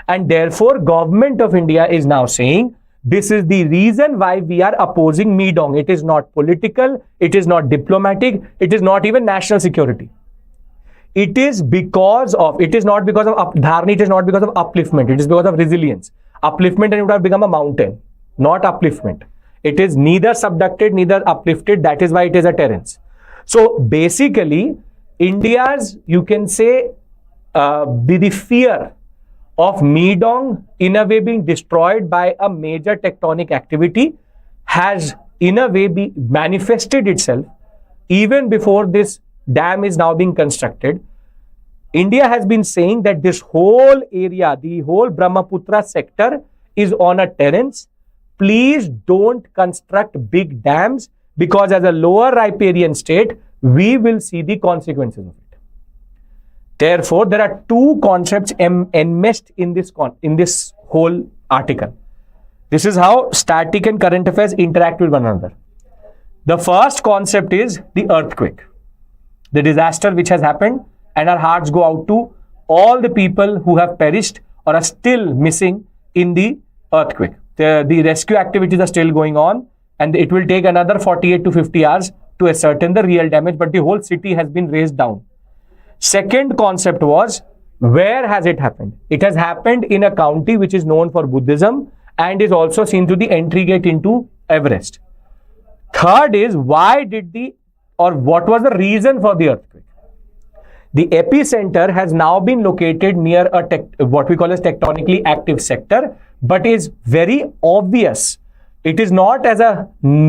Speaker 1: and therefore Government of India is now saying this is the reason why we are opposing Midong. It is not political, it is not diplomatic, it is not even national security. It is not because of dharni, it is not because of upliftment, it is because of resilience. Upliftment and it would have become a mountain, not upliftment. It is neither subducted, neither uplifted, that is why it is a Terrence. So basically, India's, you can say, the fear of Midong in a way being destroyed by a major tectonic activity has in a way manifested itself even before this dam is now being constructed. India has been saying that this whole area, the whole Brahmaputra sector is on a Terrence. Please don't construct big dams, because as a lower riparian state, we will see the consequences of it. Therefore, there are two concepts enmeshed in this whole article. This is how static and current affairs interact with one another. The first concept is the earthquake, the disaster which has happened, and our hearts go out to all the people who have perished or are still missing in the earthquake. The rescue activities are still going on, and it will take another 48 to 50 hours to ascertain the real damage, but the whole city has been razed down. Second concept was, where has it happened? It has happened in a county which is known for Buddhism and is also seen to the entry gate into Everest. Third is, what was the reason for the earthquake? The epicenter has now been located near what we call as tectonically active sector, but is very obvious. It is not as a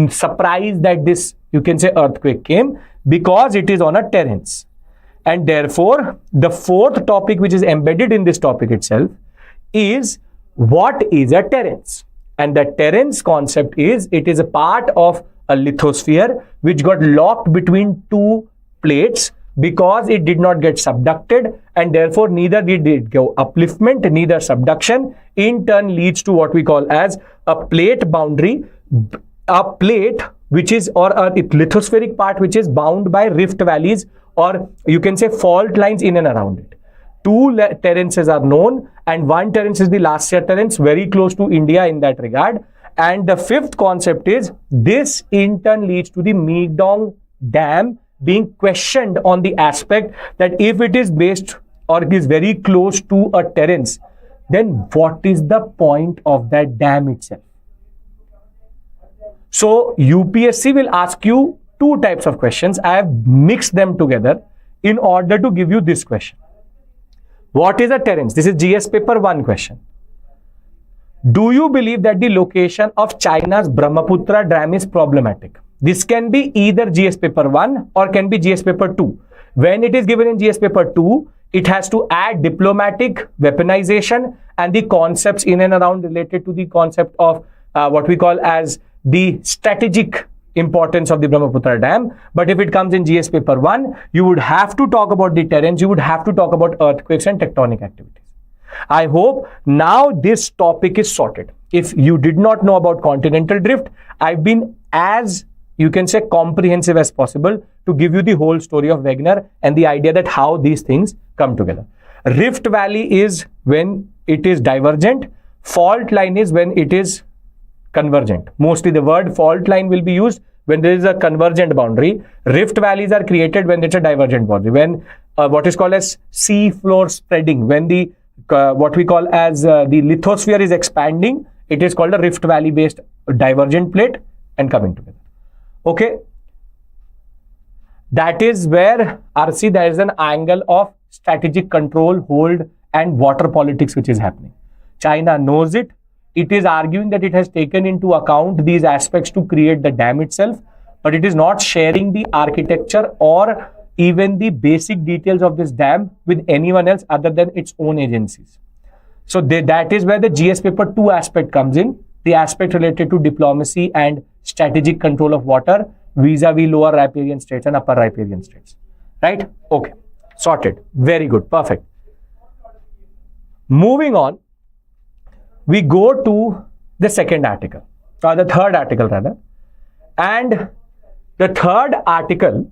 Speaker 1: surprise that this, you can say, earthquake came, because it is on a Terrence. And therefore, the fourth topic which is embedded in this topic itself is, what is a Terrence? And the Terrence concept is, it is a part of a lithosphere which got locked between two plates because it did not get subducted, and therefore neither did it go upliftment, neither subduction. In turn leads to what we call as a plate boundary, a plate which is, or a lithospheric part which is bound by rift valleys, or you can say fault lines in and around it. Two Terrences are known, and one Terrence is the Lasya Terrence, very close to India in that regard. And the fifth concept is, this in turn leads to the Midong Dam being questioned on the aspect that if it is based or it is very close to a Terrence, then what is the point of that dam itself? So UPSC will ask you two types of questions. I have mixed them together in order to give you this question. What is a Terrence? This is GS paper 1 question. Do you believe that the location of China's Brahmaputra dam is problematic? This can be either GS paper 1 or can be GS paper 2. When it is given in GS paper 2, it has to add diplomatic weaponization and the concepts in and around related to the concept of what we call as the strategic importance of the Brahmaputra dam. But if it comes in GS paper 1, you would have to talk about the Terrence, you would have to talk about earthquakes and tectonic activities. I hope now this topic is sorted. If you did not know about continental drift, I've been as, you can say, comprehensive as possible to give you the whole story of Wegener and the idea that how these things come together. Rift valley is when it is divergent. Fault line is when it is convergent. Mostly the word fault line will be used when there is a convergent boundary. Rift valleys are created when it's a divergent boundary. When what is called as sea floor spreading, when the what we call as the lithosphere is expanding, it is called a rift valley based divergent plate and coming together. Okay, that is where RC, there is an angle of strategic control, hold and water politics which is happening. China knows it. It is arguing that it has taken into account these aspects to create the dam itself, but it is not sharing the architecture or even the basic details of this dam with anyone else other than its own agencies. So that is where the GS paper 2 aspect comes in, the aspect related to diplomacy and strategic control of water vis-a-vis lower riparian states and upper riparian states. Right? Okay. Sorted. Very good. Perfect. Moving on, we go to the second article, or the third article rather. And the third article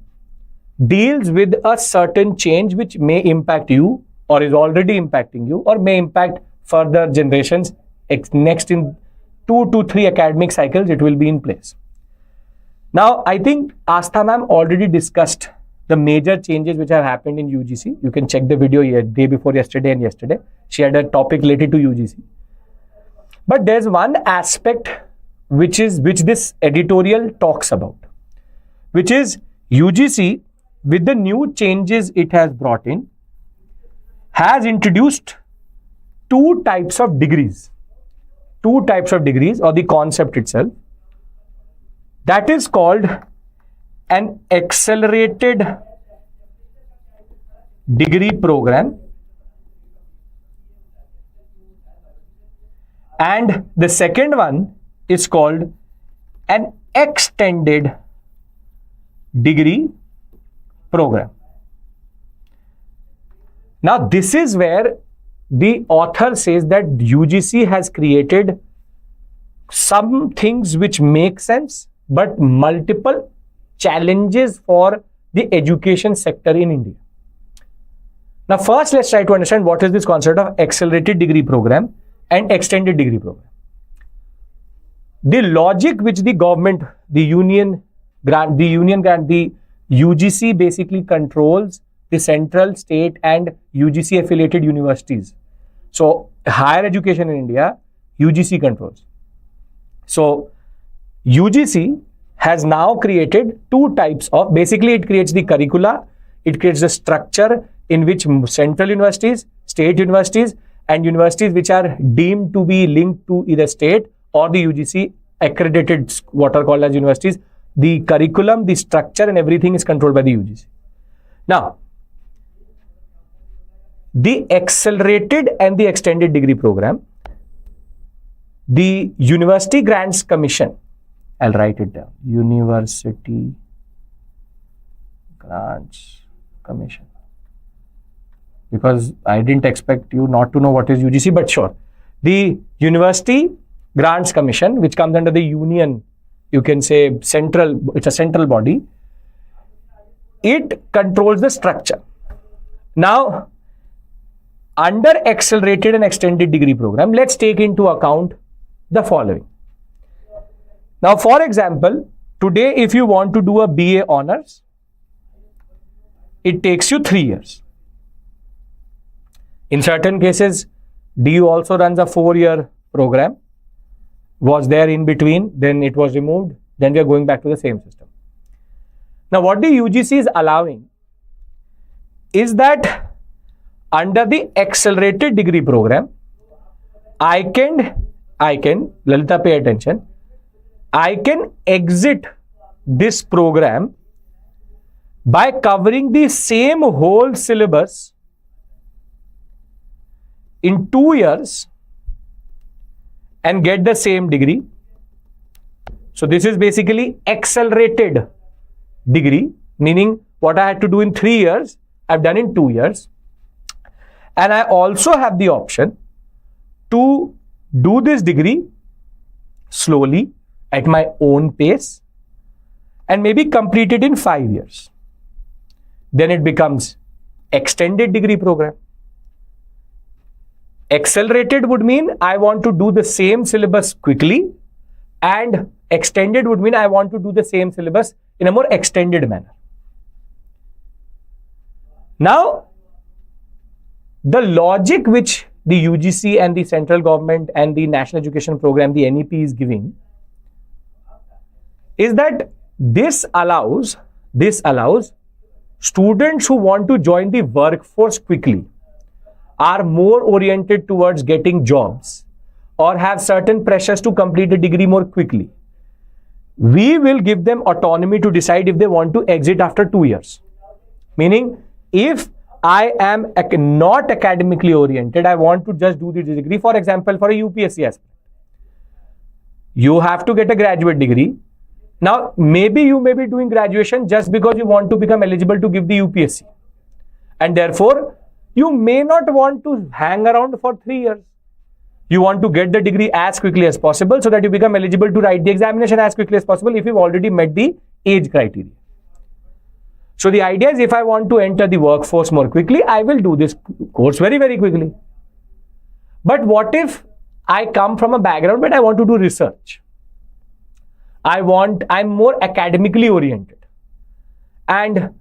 Speaker 1: deals with a certain change which may impact you or is already impacting you or may impact further generations. Next in 2 to 3 academic cycles, it will be in place. Now, I think Astha ma'am already discussed the major changes which have happened in UGC. You can check the video day before yesterday and yesterday. She had a topic related to UGC. But there's one aspect which this editorial talks about, which is UGC, with the new changes it has brought in, has introduced 2 types of degrees. 2 types of degrees, or the concept itself, that is called an accelerated degree program, and the second one is called an extended degree program. Now, this is where the author says that UGC has created some things which make sense, but multiple challenges for the education sector in India. Now, first, let's try to understand what is this concept of accelerated degree program and extended degree program. The logic which the government, the UGC basically controls the central, state and UGC affiliated universities. So, higher education in India, UGC controls. So, UGC has now created 2 types of, basically it creates the curricula, it creates the structure in which central universities, state universities and universities which are deemed to be linked to either state or the UGC accredited, what are called as universities, the curriculum, the structure and everything is controlled by the UGC. Now, the accelerated and the extended degree program, the University Grants Commission, I'll write it down, University Grants Commission, because I didn't expect you not to know what is UGC, but sure. The University Grants Commission, which comes under the union, you can say central, it's a central body, it controls the structure. Now, under accelerated and extended degree program, let's take into account the following. Now, for example, today if you want to do a BA honors, it takes you 3 years. In certain cases, DU also runs a 4-year program, was there in between, then it was removed, then we are going back to the same system. Now, what the UGC is allowing is that under the accelerated degree program, I can, Lalita, pay attention, I can exit this program by covering the same whole syllabus in 2 years and get the same degree. So this is basically accelerated degree, meaning what I had to do in 3 years, I've done in 2 years. And I also have the option to do this degree slowly at my own pace and maybe complete it in 5 years. Then it becomes extended degree program. Accelerated would mean I want to do the same syllabus quickly, and extended would mean I want to do the same syllabus in a more extended manner. Now, the logic which the UGC and the central government and the National Education Program, the NEP, is giving is that this allows students who want to join the workforce quickly, are more oriented towards getting jobs or have certain pressures to complete a degree more quickly, we will give them autonomy to decide if they want to exit after 2 years. Meaning, if I am not academically oriented, I want to just do the degree, for example, for a UPSC aspirant. You have to get a graduate degree. Now, maybe you may be doing graduation just because you want to become eligible to give the UPSC. And therefore, you may not want to hang around for 3 years. You want to get the degree as quickly as possible so that you become eligible to write the examination as quickly as possible if you've already met the age criteria. So the idea is, if I want to enter the workforce more quickly, I will do this course very, very quickly. But what if I come from a background but I want to do research? I'm more academically oriented. And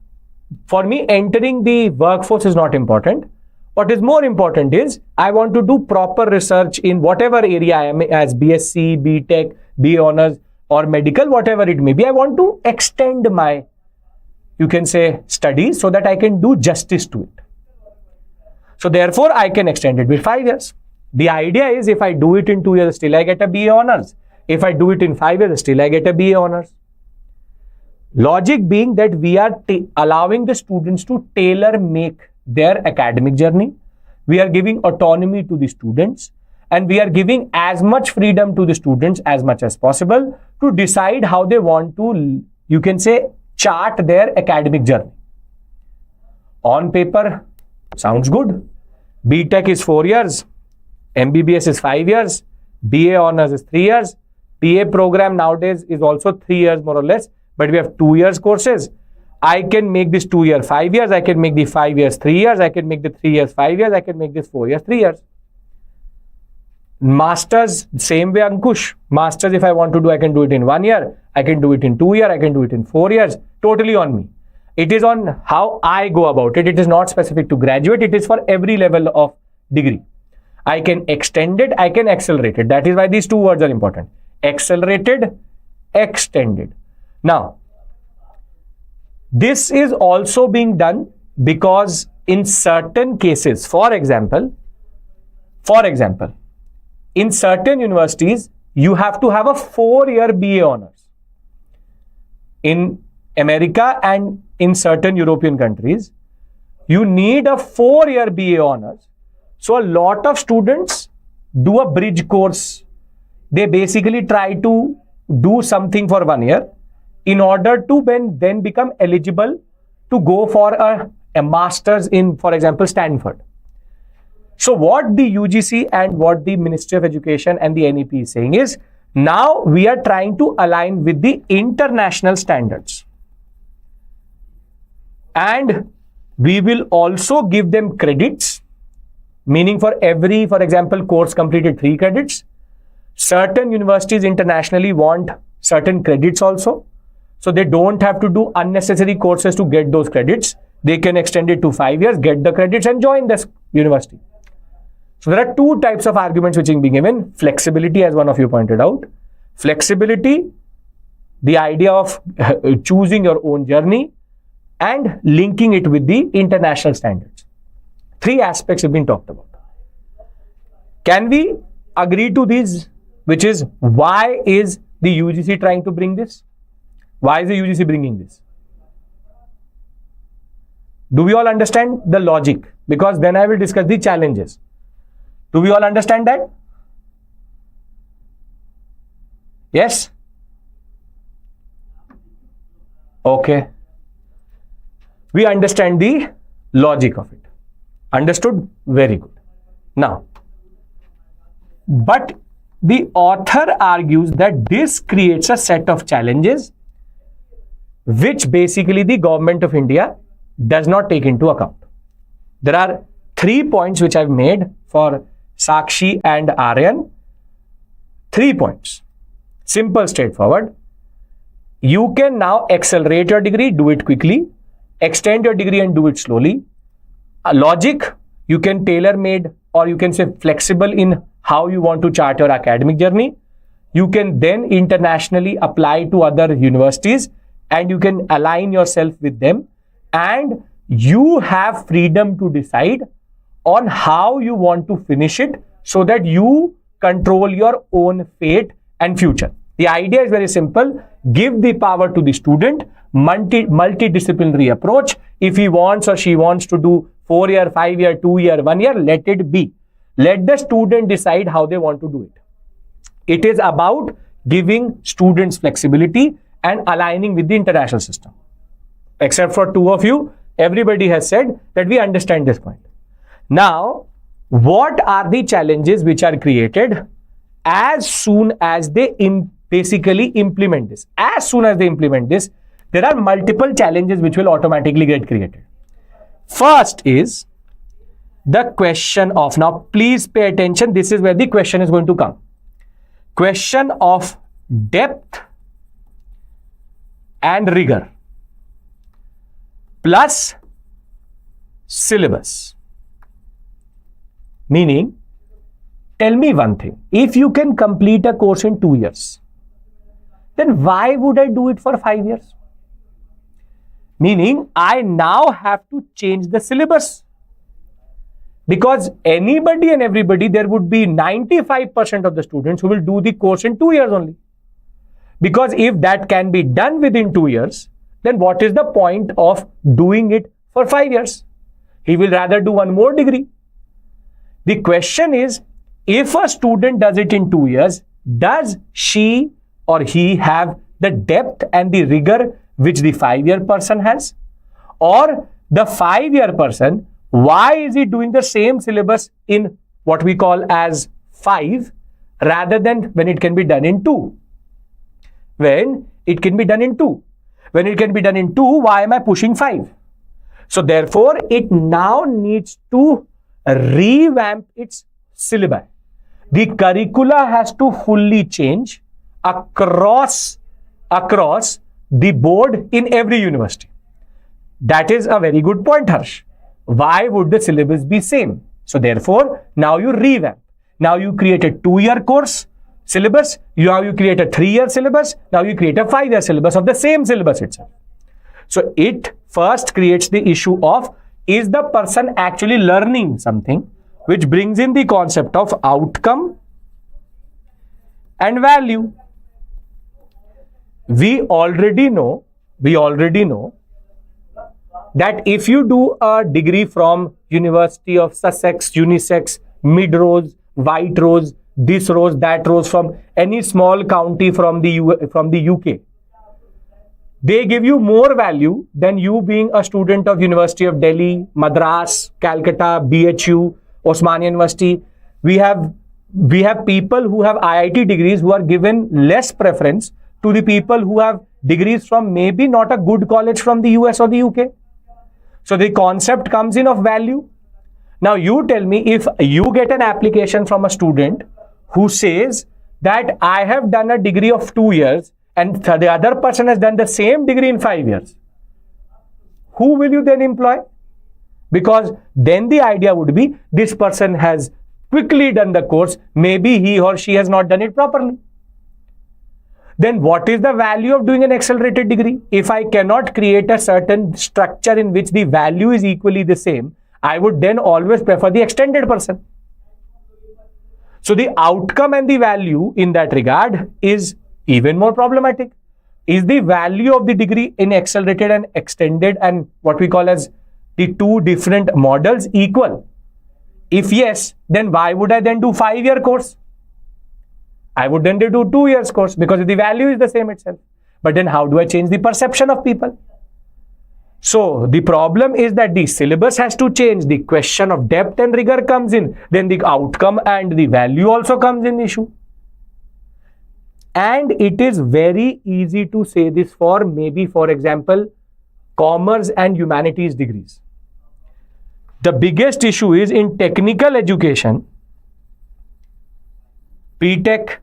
Speaker 1: for me, entering the workforce is not important. What is more important is, I want to do proper research in whatever area I am, as BSc, BTech, BA Honours or medical, whatever it may be. I want to extend my, you can say, studies so that I can do justice to it. So therefore, I can extend it with 5 years. The idea is, if I do it in 2 years, still I get a BA Honours. If I do it in 5 years, still I get a BA Honours. Logic being that we are allowing the students to tailor make their academic journey. We are giving autonomy to the students, and we are giving as much freedom to the students as much as possible to decide how they want to, you can say, chart their academic journey. On paper, sounds good. BTech is 4 years, MBBS is 5 years, BA Honours is 3 years, BA program nowadays is also 3 years more or less, but we have 2 years courses. I can make this 2 years 5 years, I can make the 5 years 3 years, I can make the 3 years 5 years, I can make this 4 years 3 years. Masters, same way, Ankush. Masters, if I want to do, I can do it in 1 year, I can do it in 2 years, I can do it in 4 years, totally on me. It is on how I go about it. It is not specific to graduate, it is for every level of degree. I can extend it, I can accelerate it. That is why these two words are important. Accelerated, extended. Now, this is also being done because in certain cases, for example, in certain universities, you have to have a 4-year BA Honours. In America and in certain European countries, you need a 4-year BA Honours. So a lot of students do a bridge course. They basically try to do something for 1 year in order to then become eligible to go for a master's in, for example, Stanford. So what the UGC and what the Ministry of Education and the NEP is saying is, now we are trying to align with the international standards. And we will also give them credits, meaning for every, for example, course completed 3 credits. Certain universities internationally want certain credits also. So they don't have to do unnecessary courses to get those credits. They can extend it to 5 years, get the credits and join this university. So there are 2 types of arguments which are being given. Flexibility, as one of you pointed out. Flexibility, the idea of choosing your own journey and linking it with the international standards. 3 aspects have been talked about. Can we agree to these? Which is, why is the UGC trying to bring this? Why is the UGC bringing this? Do we all understand the logic? Because then I will discuss the challenges. Do we all understand that? Yes? Okay. We understand the logic of it. Understood? Very good. Now, but the author argues that this creates a set of challenges which basically the government of India does not take into account. There are 3 points which I've made for Sakshi and Aryan. 3 points. Simple, straightforward. You can now accelerate your degree, do it quickly. Extend your degree and do it slowly. Logic, you can tailor-made, or you can say flexible in how you want to chart your academic journey. You can then internationally apply to other universities and you can align yourself with them, and you have freedom to decide on how you want to finish it so that you control your own fate and future. The idea is very simple. Give the power to the student, multidisciplinary approach. If he wants or she wants to do 4-year, 5-year, 2-year, 1-year, let it be. Let the student decide how they want to do it. It is about giving students flexibility and aligning with the international system. Except for 2 of you, everybody has said that we understand this point. Now, what are the challenges which are created as soon as they basically implement this? As soon as they implement this, there are multiple challenges which will automatically get created. First is the question of, now please pay attention, this is where the question is going to come. Question of depth and rigor plus syllabus. Meaning, tell me one thing, if you can complete a course in 2 years, then why would I do it for 5 years? Meaning, I now have to change the syllabus. Because anybody and everybody, there would be 95% of the students who will do the course in 2 years only. Because if that can be done within 2 years, then what is the point of doing it for 5 years? He will rather do one more degree. The question is, if a student does it in 2 years, does she or he have the depth and the rigor which the 5-year person has? Or the 5-year person, why is he doing the same syllabus in what we call as 5 rather than when it can be done in 2? When it can be done in 2. When it can be done in 2, why am I pushing 5? So therefore, it now needs to revamp its syllabi. The curricula has to fully change across the board in every university. That is a very good point, Harsh. Why would the syllabus be same? So therefore, now you revamp. Now you create a 2-year course syllabus. Now you create a 3-year syllabus. Now you create a 5-year syllabus of the same syllabus itself. So it first creates the issue of, is the person actually learning something, which brings in the concept of outcome and value. We already know that if you do a degree from University of Sussex, Unisex, Mid Rose, White Rose, this Rose, that Rose, from any small county from the UK, they give you more value than you being a student of University of Delhi, Madras, Calcutta, BHU, Osmania University. We have people who have IIT degrees who are given less preference to the people who have degrees from maybe not a good college from the US or the UK. So the concept comes in of value. Now you tell me, if you get an application from a student who says that I have done a degree of 2 years and the other person has done the same degree in 5 years, who will you then employ? Because then the idea would be, this person has quickly done the course, maybe he or she has not done it properly. Then what is the value of doing an accelerated degree? If I cannot create a certain structure in which the value is equally the same, I would then always prefer the extended person. So the outcome and the value in that regard is even more problematic. Is the value of the degree in accelerated and extended and what we call as the 2 different models equal? If yes, then why would I then do 5-year course? I would then do 2 years course because the value is the same itself. But then how do I change the perception of people? So the problem is that the syllabus has to change. The question of depth and rigor comes in. Then the outcome and the value also comes in issue. And it is very easy to say this for maybe, for example, commerce and humanities degrees. The biggest issue is in technical education, P-Tech,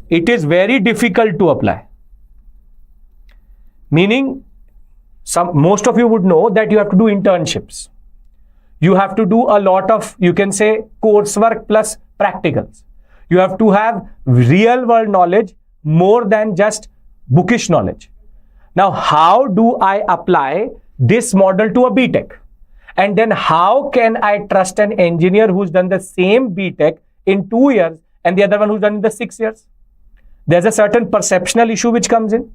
Speaker 1: it is very difficult to apply. Meaning, most of you would know that you have to do internships. You have to do a lot of, you can say, coursework plus practicals. You have to have real world knowledge more than just bookish knowledge. Now, how do I apply this model to a B.Tech? And then how can I trust an engineer who's done the same BTech in 2 years and the other one who's done in the 6 years? There's a certain perceptional issue which comes in.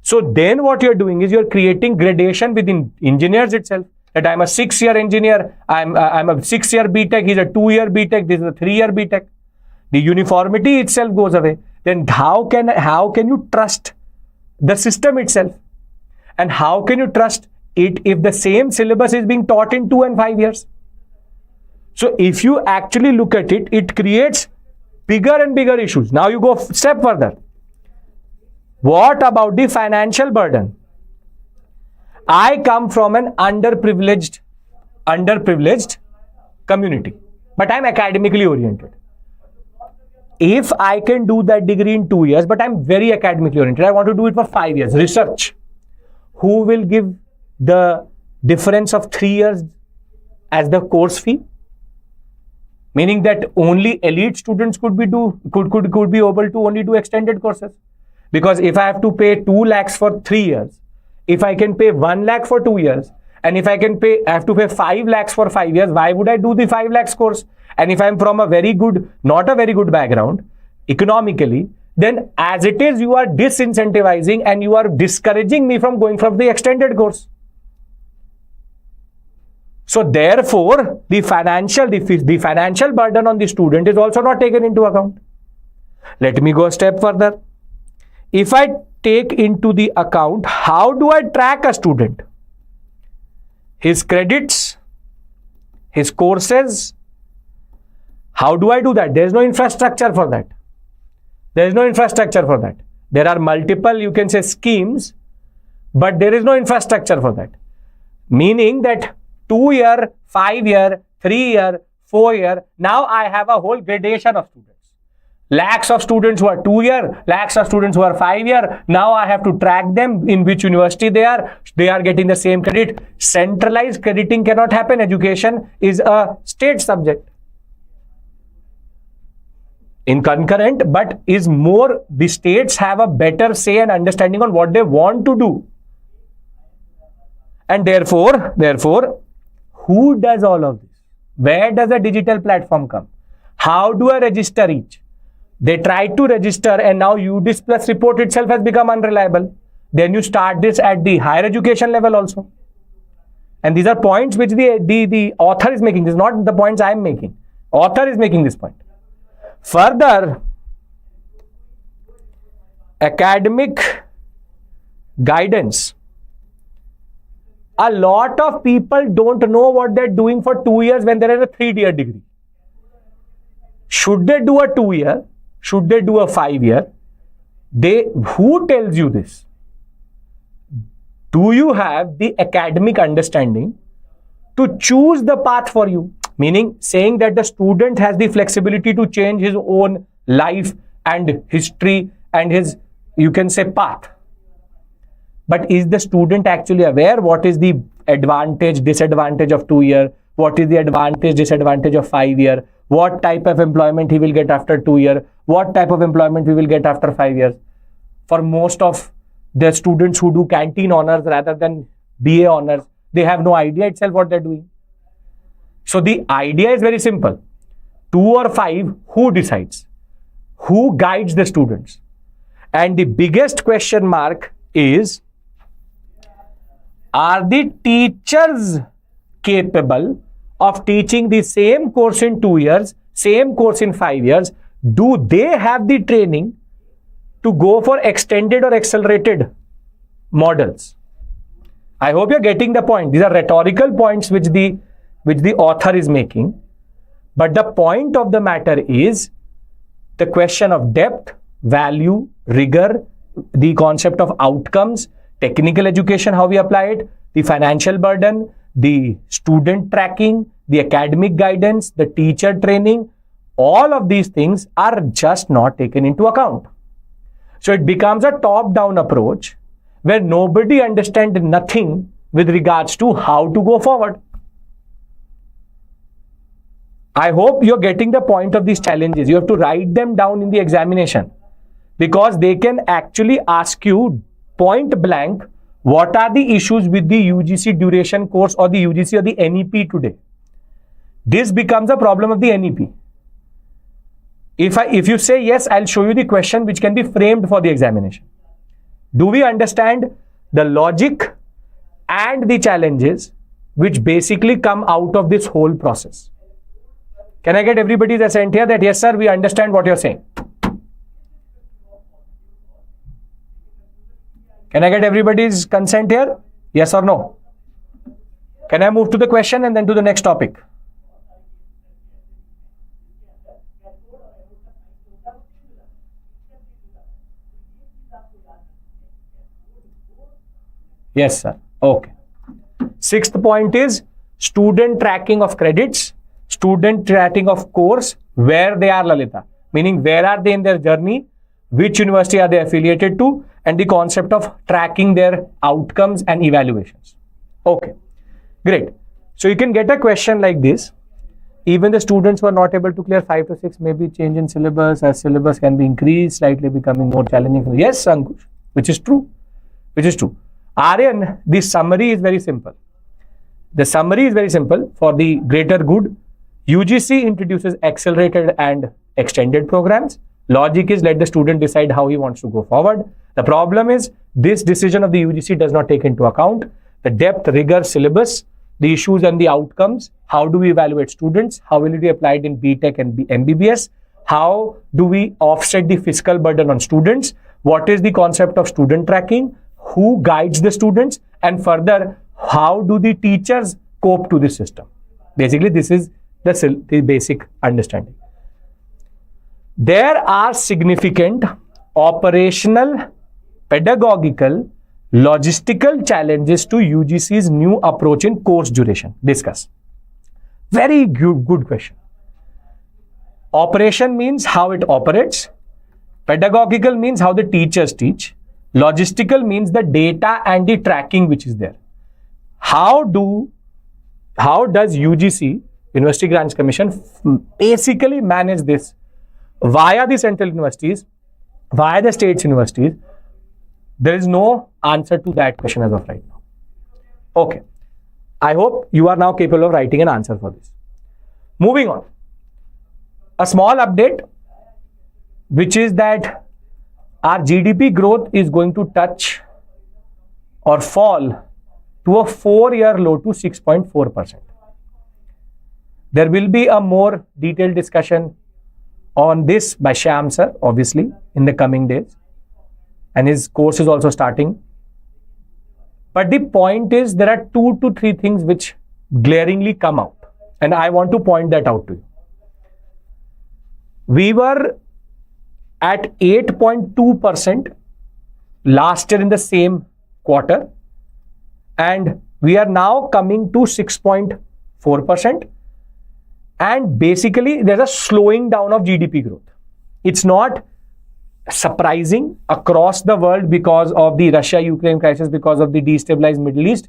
Speaker 1: So then what you're doing is you're creating gradation within engineers itself. That I'm a 6-year engineer, I'm a 6-year BTech, he's a 2-year BTech, this is a 3-year BTech. The uniformity itself goes away. Then how can you trust the system itself? And how can you trust it if the same syllabus is being taught in 2 and 5 years? So if you actually look at it, it creates bigger and bigger issues. Now you go step further. What about the financial burden? I come from an underprivileged community, but I'm academically oriented. If I can do that degree in 2 years, but I'm very academically oriented, I want to do it for 5 years, research. Who will give the difference of 3 years as the course fee? Meaning that only elite students could be able to only do extended courses. Because if I have to pay 2 lakhs for 3 years, if I can pay 1 lakh for 2 years, and if I have to pay 5 lakhs for 5 years, why would I do the 5 lakhs course? And if I'm from not a very good background economically, then as it is, you are disincentivizing and you are discouraging me from going from the extended course. So therefore, the financial burden on the student is also not taken into account. Let me go a step further. If I take into the account, how do I track a student? His credits, his courses. How do I do that? There is no infrastructure for that. There are multiple, you can say, schemes, but there is no infrastructure for that. Meaning that 2 year, 5 year, 3 year, 4 year, now I have a whole gradation of students. Lakhs of students who are 2 year, lakhs of students who are 5 year. Now I have to track them in which university they are. They are getting the same credit. Centralized crediting cannot happen. Education is a state subject. In concurrent, but is more, the states have a better say and understanding on what they want to do. And therefore, who does all of this? Where does a digital platform come? How do I register each? They tried to register and now UDIS plus report itself has become unreliable. Then you start this at the higher education level also. And these are points which the author is making. This is not the points I am making. Author is making this point. Further, academic guidance. A lot of people don't know what they're doing for 2 years when they're in a 3-year degree. Should they do a 2 year? Should they do a 5 year? Who tells you this? Do you have the academic understanding to choose the path for you? Meaning saying that the student has the flexibility to change his own life and history and his, you can say, path. But is the student actually aware what is the advantage, disadvantage of 2 year? What is the advantage, disadvantage of 5 year? What type of employment he will get after 2 year? What type of employment we will get after 5 years? For most of the students who do canteen honors rather than BA honors, they have no idea itself what they're doing. So the idea is very simple. 2 or 5, who decides? Who guides the students? And the biggest question mark is, are the teachers capable of teaching the same course in 2 years, same course in 5 years? Do they have the training to go for extended or accelerated models? I hope you're getting the point. These are rhetorical points which the author is making. But the point of the matter is the question of depth, value, rigor, the concept of outcomes, technical education, how we apply it, the financial burden, the student tracking, the academic guidance, the teacher training, all of these things are just not taken into account. So it becomes a top-down approach where nobody understands nothing with regards to how to go forward. I hope you're getting the point of these challenges. You have to write them down in the examination because they can actually ask you point blank, What are the issues with the UGC duration course or the UGC or the NEP today? This becomes a problem of the NEP. If you say yes, I'll show you the question which can be framed for the examination. Do we understand the logic and the challenges which basically come out of this whole process? Can I get everybody's assent here that yes sir, we understand what you're saying? Can I get everybody's consent here? Yes or no? Can I move to the question and then to the next topic? Yes, sir. Okay. Sixth point is student tracking of credits, student tracking of course, where they are, Lalita. Meaning, where are they in their journey, which university are they affiliated to, and the concept of tracking their outcomes and evaluations. Okay, great. So you can get a question like this. Even the students were not able to clear 5 to 6, maybe change in syllabus, as syllabus can be increased, slightly becoming more challenging. Yes, Ankush, which is true. Which is true. Aryan, the summary is very simple. The summary is very simple for the greater good. UGC introduces accelerated and extended programs. Logic is let the student decide how he wants to go forward. The problem is this decision of the UGC does not take into account the depth, rigor, syllabus, the issues and the outcomes. How do we evaluate students? How will it be applied in BTech and MBBS? How do we offset the fiscal burden on students? What is the concept of student tracking? Who guides the students? And further, how do the teachers cope to this system? Basically, this is the basic understanding. There are significant operational, pedagogical, logistical challenges to UGC's new approach in course duration. Discuss. Very good question. Operation means how it operates. Pedagogical means how the teachers teach. Logistical means the data and the tracking which is there. How does UGC, University Grants Commission, basically manage this via the central universities, via the state universities? There is no answer to that question as of right now. Okay. I hope you are now capable of writing an answer for this. Moving on. A small update, which is that our GDP growth is going to touch or fall to a 4-year low to 6.4%. There will be a more detailed discussion on this by Shyam sir, obviously, in the coming days. And his course is also starting. But the point is, there are 2 to 3 things which glaringly come out. And I want to point that out to you. We were at 8.2% last year in the same quarter. And we are now coming to 6.4%. And basically, there's a slowing down of GDP growth. It's not surprising across the world because of the Russia-Ukraine crisis, because of the destabilized Middle East.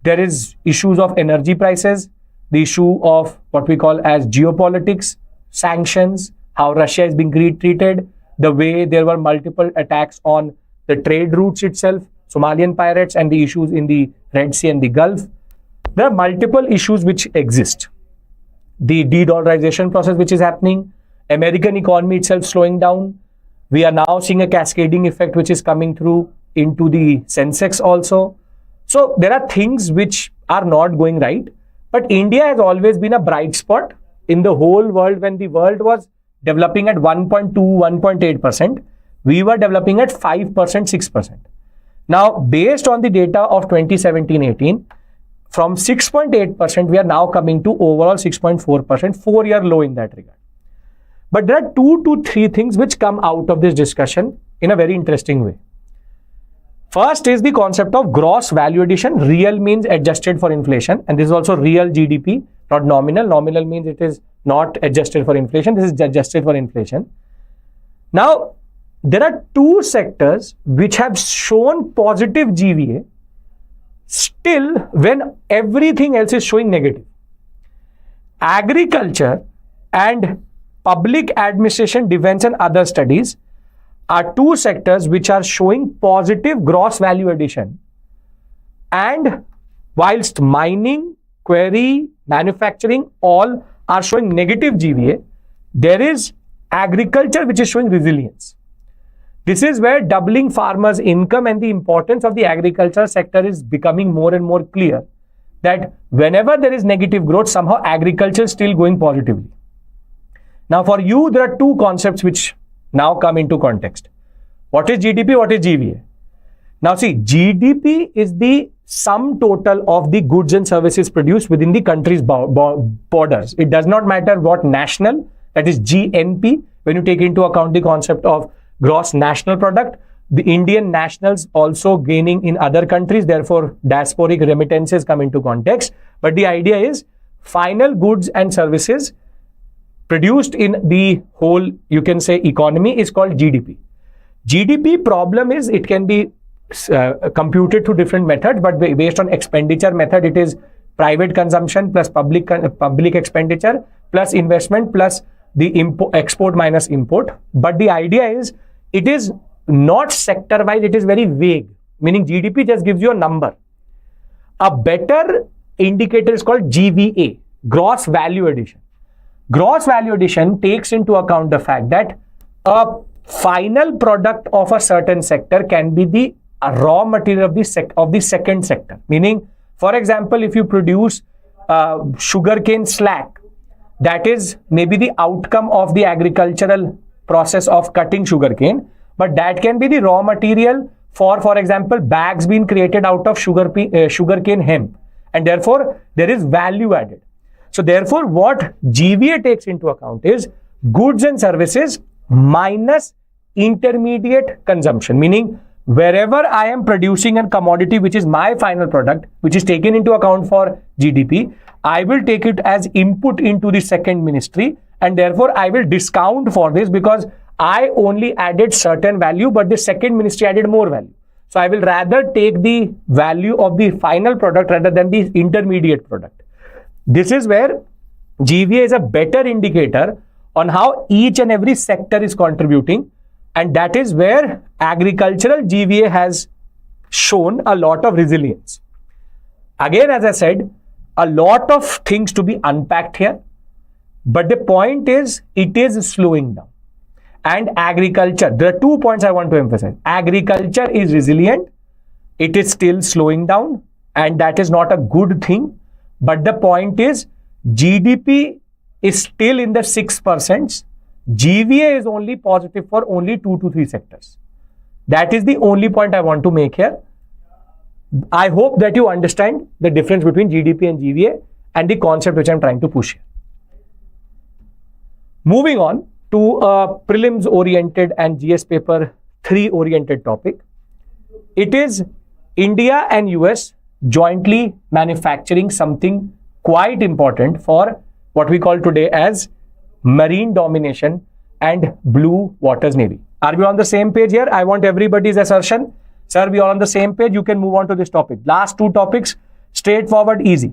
Speaker 1: There is issues of energy prices, the issue of what we call as geopolitics, sanctions, how Russia is being treated, the way there were multiple attacks on the trade routes itself, Somalian pirates, and the issues in the Red Sea and the Gulf. There are multiple issues which exist. The de-dollarization process which is happening, American economy itself slowing down. We are now seeing a cascading effect which is coming through into the Sensex also. So there are things which are not going right. But India has always been a bright spot in the whole world. When the world was developing at 1.2, 1.8%, we were developing at 5%, 6%. Now, based on the data of 2017-18, from 6.8%, we are now coming to overall 6.4%, 4-year low in that regard. But there are 2 to 3 things which come out of this discussion in a very interesting way. First is the concept of gross value addition. Real means adjusted for inflation, and this is also real GDP, not nominal. Nominal means it is not adjusted for inflation. This is adjusted for inflation. Now, there are 2 sectors which have shown positive GVA still when everything else is showing negative. Agriculture and public administration, defense and other studies are 2 sectors which are showing positive gross value addition And whilst mining, quarry, manufacturing, all are showing negative GVA, there is agriculture which is showing resilience. This is where doubling farmers' income and the importance of the agriculture sector is becoming more and more clear, that whenever there is negative growth, somehow agriculture is still going positively. Now for you, there are two concepts which now come into context. What is GDP? What is GVA? Now see, GDP is the sum total of the goods and services produced within the country's borders. It does not matter what national, that is GNP, when you take into account the concept of gross national product. The Indian nationals also gaining in other countries, therefore diasporic remittances come into context. But the idea is final goods and services produced in the whole, you can say, economy is called GDP. GDP problem is it can be computed through different methods, but based on expenditure method, it is private consumption plus public expenditure plus investment plus the export minus import. But the idea is it is not sector wise, it is very vague, meaning GDP just gives you a number. A better indicator is called GVA, gross value addition. Gross value addition takes into account the fact that a final product of a certain sector can be the raw material of the second sector. Meaning, for example, if you produce sugarcane slack, that is maybe the outcome of the agricultural process of cutting sugarcane, but that can be the raw material for example, bags being created out of sugarcane hemp, and therefore there is value added. So therefore, what GVA takes into account is goods and services minus intermediate consumption, meaning wherever I am producing a commodity which is my final product, which is taken into account for GDP, I will take it as input into the second ministry, and therefore I will discount for this because I only added certain value, but the second ministry added more value. So I will rather take the value of the final product rather than the intermediate product. This is where GVA is a better indicator on how each and every sector is contributing, and that is where agricultural GVA has shown a lot of resilience. Again, as I said, a lot of things to be unpacked here, but the point is it is slowing down. And agriculture, there are 2 points I want to emphasize. Agriculture is resilient, it is still slowing down, and that is not a good thing. But the point is GDP is still in the 6%. GVA is only positive for only 2 to 3 sectors. That is the only point I want to make here. I hope that you understand the difference between GDP and GVA and the concept which I am trying to push here. Moving on to a prelims oriented and GS paper 3 oriented topic. It is India and US jointly manufacturing something quite important for what we call today as marine domination and blue waters navy. Are we on the same page here? I want everybody's assertion. Sir, we are on the same page. You can move on to this topic. Last 2 topics, straightforward, easy.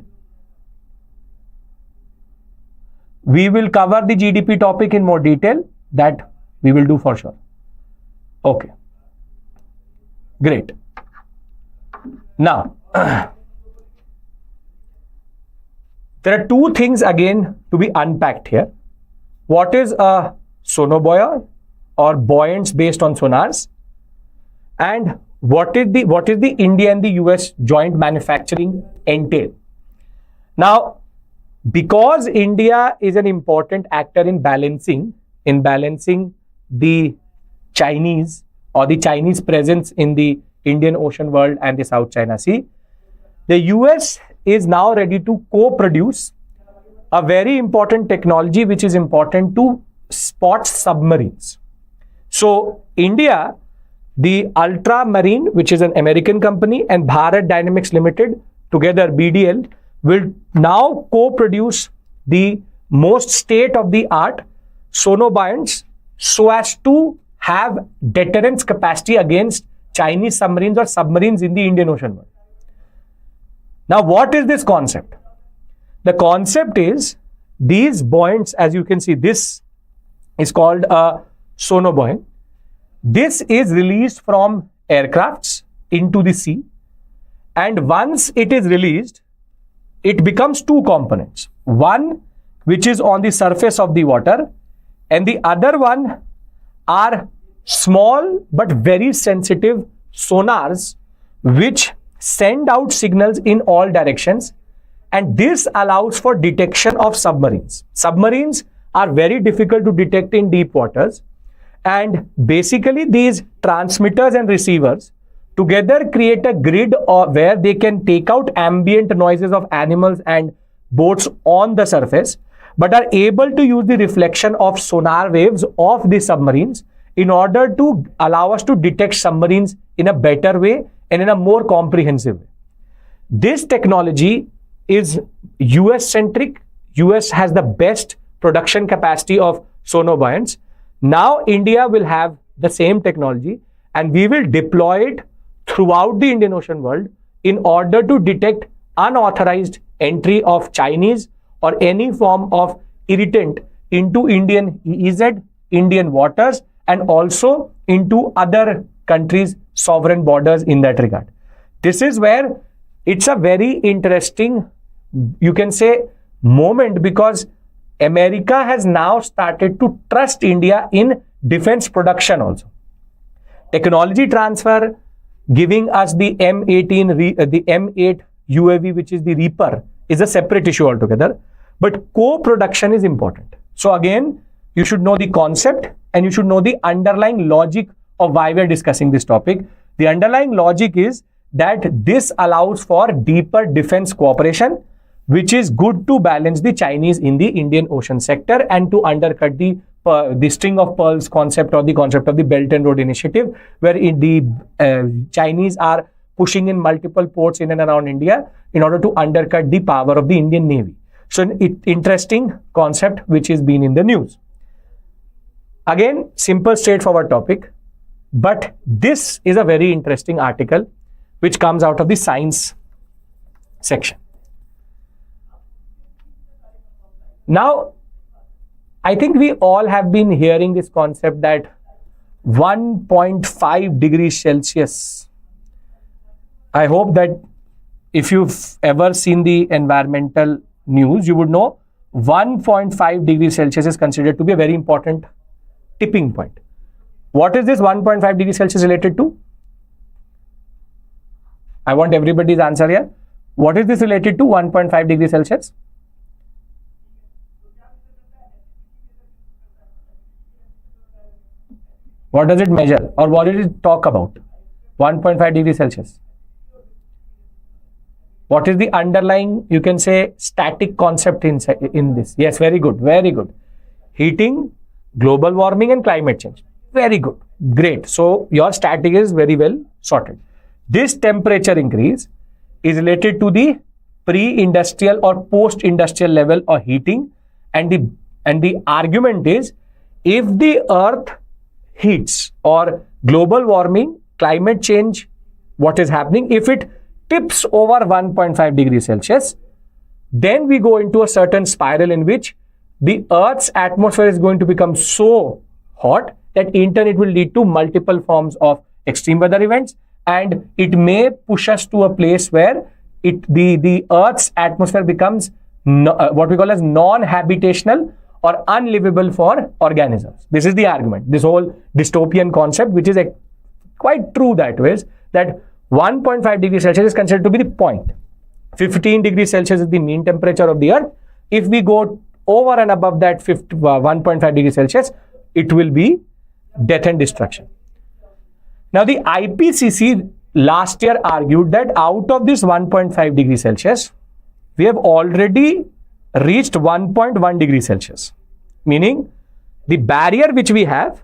Speaker 1: We will cover the GDP topic in more detail. That we will do for sure. Okay. Great. Now, there are 2 things again to be unpacked here. What is a sonobuoy or buoyants based on sonars, and what is the India and the US joint manufacturing entail? Now, because India is an important actor in balancing the Chinese or the Chinese presence in the Indian Ocean world and the South China Sea, the US is now ready to co-produce a very important technology which is important to spot submarines. So India, the Ultramarine, which is an American company, and Bharat Dynamics Limited, together BDL, will now co-produce the most state-of-the-art sonobuoyants so as to have deterrence capacity against Chinese submarines or submarines in the Indian Ocean world. Now, what is this concept? The concept is these buoyants, as you can see, this is called a sonobuoyant. This is released from aircrafts into the sea, And once it is released, it becomes two components. One which is on the surface of the water, and the other one are small but very sensitive sonars which send out signals in all directions, and this allows for detection of submarines. Submarines are very difficult to detect in deep waters, and basically these transmitters and receivers together create a grid where they can take out ambient noises of animals and boats on the surface, but are able to use the reflection of sonar waves of the submarines in order to allow us to detect submarines in a better way and in a more comprehensive way. This technology is US centric. US has the best production capacity of sonobuoys. Now India will have the same technology, and we will deploy it throughout the Indian Ocean world in order to detect unauthorized entry of Chinese or any form of irritant into Indian EEZ, Indian waters, and also into other countries' sovereign borders in that regard. This is where it's a very interesting, you can say, moment, because America has now started to trust India in defense production also. Technology transfer, giving us the M8 UAV, which is the Reaper, is a separate issue altogether. But co-production is important. So again, you should know the concept and you should know the underlying logic of why we are discussing this topic. The underlying logic is that this allows for deeper defense cooperation, which is good to balance the Chinese in the Indian Ocean sector and to undercut the string of pearls concept or the concept of the Belt and Road Initiative, where the Chinese are pushing in multiple ports in and around India in order to undercut the power of the Indian Navy. So an interesting concept which is been in the news. Again, simple, straightforward topic, but this is a very interesting article which comes out of the science section. Now, I think we all have been hearing this concept that 1.5 degrees Celsius. I hope that if you've ever seen the environmental news, you would know 1.5 degrees Celsius is considered to be a very important tipping point. What is this 1.5 degrees Celsius related to? I want everybody's answer here. What is this related to, 1.5 degrees Celsius? What does it measure, or what did it talk about? 1.5 degrees Celsius. What is the underlying, you can say, static concept in this? Yes, very good, very good. Heating, global warming and climate change. Very good, great. So your static is very well sorted. This temperature increase is related to the pre-industrial or post-industrial level of heating, and the argument is, if the earth heats or global warming, climate change, what is happening, if it tips over 1.5 degrees Celsius, then we go into a certain spiral in which the Earth's atmosphere is going to become so hot that in turn it will lead to multiple forms of extreme weather events, and it may push us to a place where the Earth's atmosphere becomes what we call as non-habitational or unlivable for organisms. This is the argument. This whole dystopian concept, which is quite true that way, is that 1.5 degrees Celsius is considered to be the point. 15 degrees Celsius is the mean temperature of the Earth. If we go over and above that 1.5 degrees Celsius, it will be death and destruction. Now, the IPCC last year argued that out of this 1.5 degrees Celsius, we have already reached 1.1 degrees Celsius, meaning the barrier which we have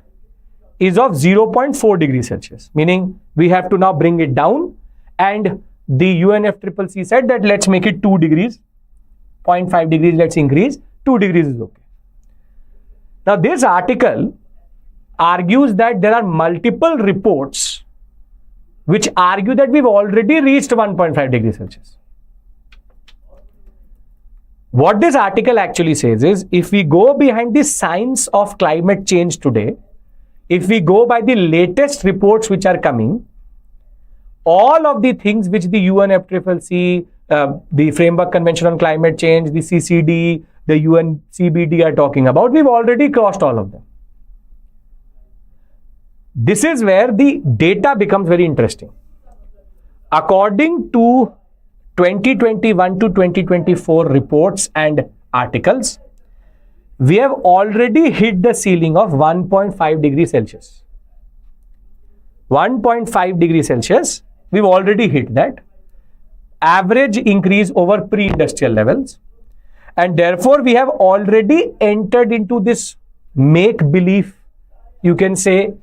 Speaker 1: is of 0.4 degrees Celsius, meaning we have to now bring it down, and the UNFCCC said that let's make it 2 degrees, 0.5 degrees let's increase, 2 degrees is okay. Now this article argues that there are multiple reports which argue that we've already reached 1.5 degrees Celsius. What this article actually says is, if we go behind the science of climate change today, if we go by the latest reports which are coming, all of the things which the UNFCCC, the Framework Convention on Climate Change, the CCD, the UNCBD are talking about, we've already crossed all of them. This is where the data becomes very interesting. According to 2021 to 2024 reports and articles, we have already hit the ceiling of 1.5 degrees Celsius. 1.5 degrees Celsius, we've already hit that. Average increase over pre-industrial levels. And therefore, we have already entered into this make-believe, you can say,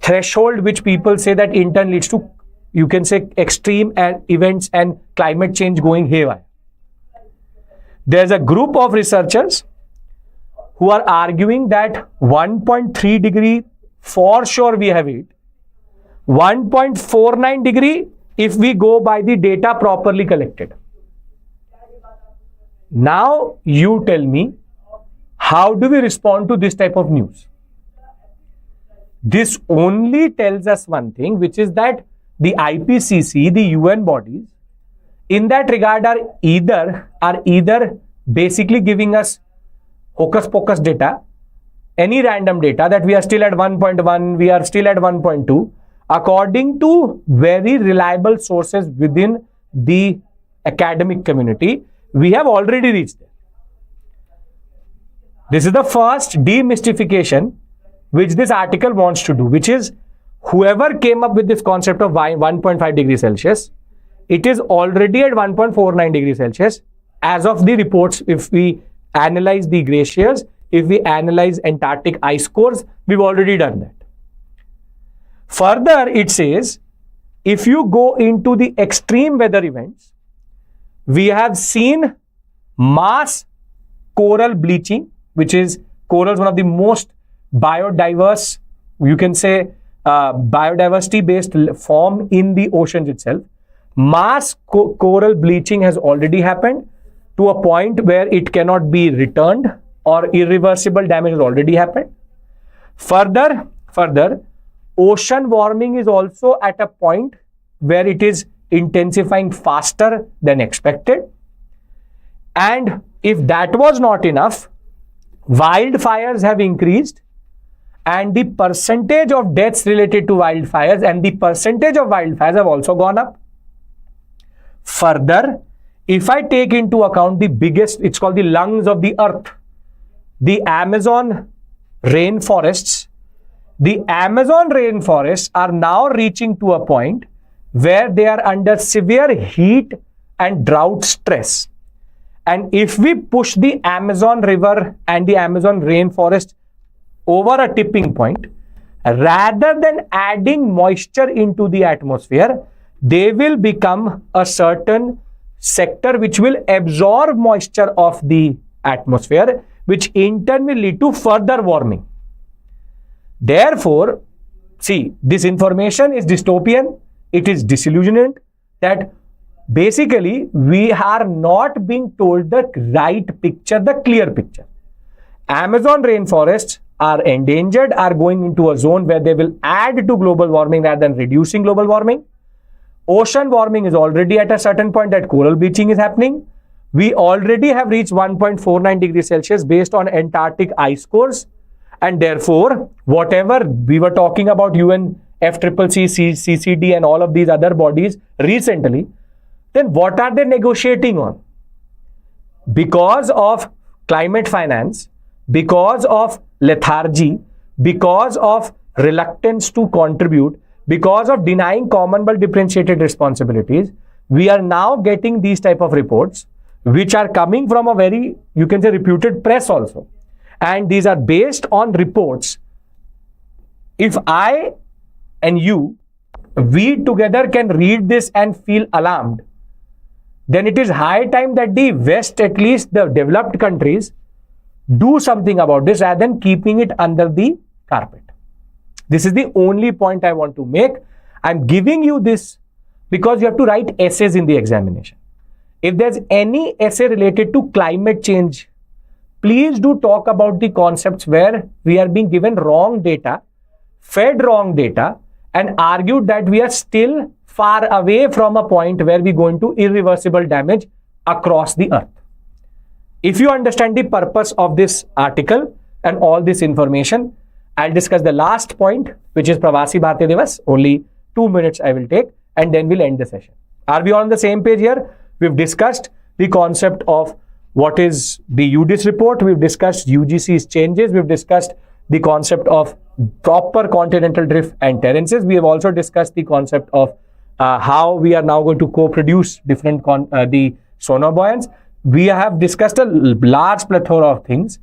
Speaker 1: threshold which people say that in turn leads to, you can say, extreme events and climate change going haywire. There's a group of researchers who are arguing that 1.3 degree for sure we have hit. 1.49 degree if we go by the data properly collected. Now you tell me, how do we respond to this type of news? This only tells us one thing, which is that the IPCC, the UN bodies, in that regard are either basically giving us hocus pocus data, any random data that we are still at 1.1, we are still at 1.2, according to very reliable sources within the academic community, we have already reached there. This is the first demystification which this article wants to do, which is whoever came up with this concept of 1.5 degrees Celsius, it is already at 1.49 degrees Celsius. As of the reports, if we analyze the glaciers, if we analyze Antarctic ice cores, we've already done that. Further, it says, if you go into the extreme weather events, we have seen mass coral bleaching, which is corals, one of the most biodiverse, you can say, biodiversity based form in the oceans itself. Mass coral bleaching has already happened to a point where it cannot be returned, or irreversible damage has already happened. Further, ocean warming is also at a point where it is intensifying faster than expected. And if that was not enough, wildfires have increased, and the percentage of deaths related to wildfires and the percentage of wildfires have also gone up. Further, if I take into account the biggest, it's called the lungs of the earth, the Amazon rainforests, are now reaching to a point where they are under severe heat and drought stress. And if we push the Amazon river and the Amazon rainforest over a tipping point, rather than adding moisture into the atmosphere, they will become a certain sector which will absorb moisture of the atmosphere, which in turn will lead to further warming. Therefore, see, this information is dystopian, it is disillusionant, that basically we are not being told the right picture, the clear picture. Amazon rainforests are endangered, are going into a zone where they will add to global warming rather than reducing global warming. Ocean warming is already at a certain point that coral bleaching is happening. We already have reached 1.49 degrees Celsius based on Antarctic ice cores. And therefore, whatever we were talking about UNFCCC, CCD and all of these other bodies recently, then what are they negotiating on? Because of climate finance, because of lethargy, because of reluctance to contribute, because of denying Commonwealth differentiated responsibilities, we are now getting these type of reports, which are coming from a very, you can say, reputed press also. And these are based on reports. If I and you, we together can read this and feel alarmed, then it is high time that the West, at least the developed countries, do something about this rather than keeping it under the carpet. This is the only point I want to make. I'm giving you this because you have to write essays in the examination. If there's any essay related to climate change, please do talk about the concepts where we are being given wrong data, fed wrong data, and argued that we are still far away from a point where we go into irreversible damage across the earth. If you understand the purpose of this article and all this information, I'll discuss the last point, which is Pravasi Bharatiya Divas. Only 2 minutes I will take, and then we'll end the session. Are we on the same page here? We've discussed the concept of what is the UDIS report. We've discussed UGC's changes. We've discussed the concept of proper continental drift and terraces. We have also discussed the concept of how we are now going to co-produce different the sonobuoys. We have discussed a large plethora of things.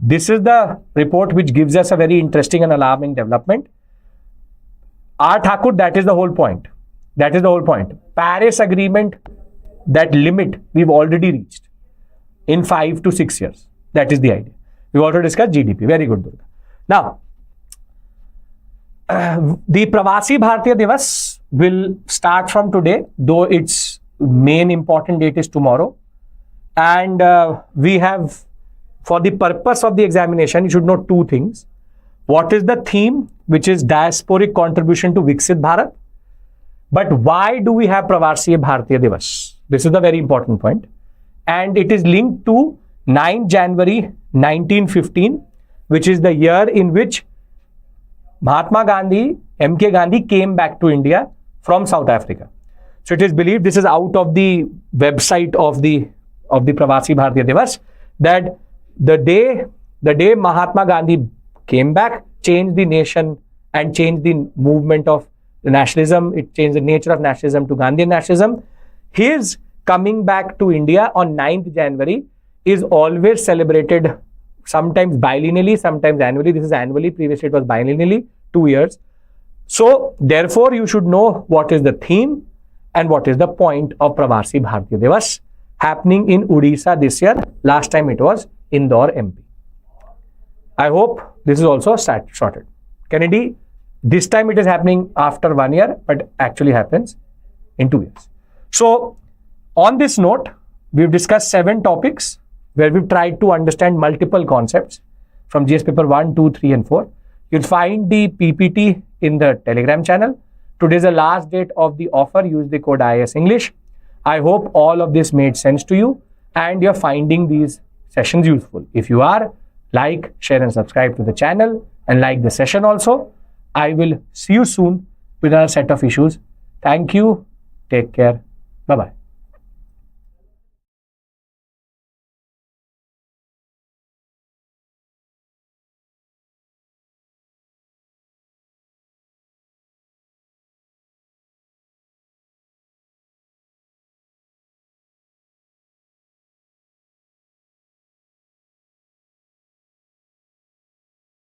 Speaker 1: This is the report which gives us a very interesting and alarming development. Thakur, that is the whole point. That is the whole point. Paris Agreement, that limit we've already reached in 5 to 6 years. That is the idea. We've also discussed GDP. Very good, Durga. Now, the Pravasi Bharatiya Divas will start from today, though its main important date is tomorrow. And we have, for the purpose of the examination, you should know 2 things. What is the theme, which is diasporic contribution to Viksit Bharat? But why do we have Pravasi Bharatiya Divas? This is the very important point. And it is linked to 9 January 1915, which is the year in which Mahatma Gandhi, MK Gandhi came back to India from South Africa. So it is believed, this is out of the website of the Pravasi Bharatiya Divas, that the day Mahatma Gandhi came back, changed the nation and changed the movement of the nationalism. It changed the nature of nationalism to Gandhian nationalism. His coming back to India on 9th January is always celebrated, sometimes biennially, sometimes annually. This is annually. Previously it was biennially, 2 years. So therefore you should know what is the theme and what is the point of Pravasi Bharatiya Divas happening in Odisha this year. Last time it was Indore, MP. I hope this is also sorted. Kennedy, this time it is happening after 1 year, but actually happens in 2 years. So on this note, we've discussed 7 topics where we've tried to understand multiple concepts from GS paper 1, 2, 3 and 4. You'll find the PPT in the Telegram channel. Today is the last date of the offer. Use the code IAS English. I hope all of this made sense to you and you're finding these sessions useful. If you are, like, share and subscribe to the channel and like the session also. I will see you soon with another set of issues. Thank you. Take care. Bye-bye.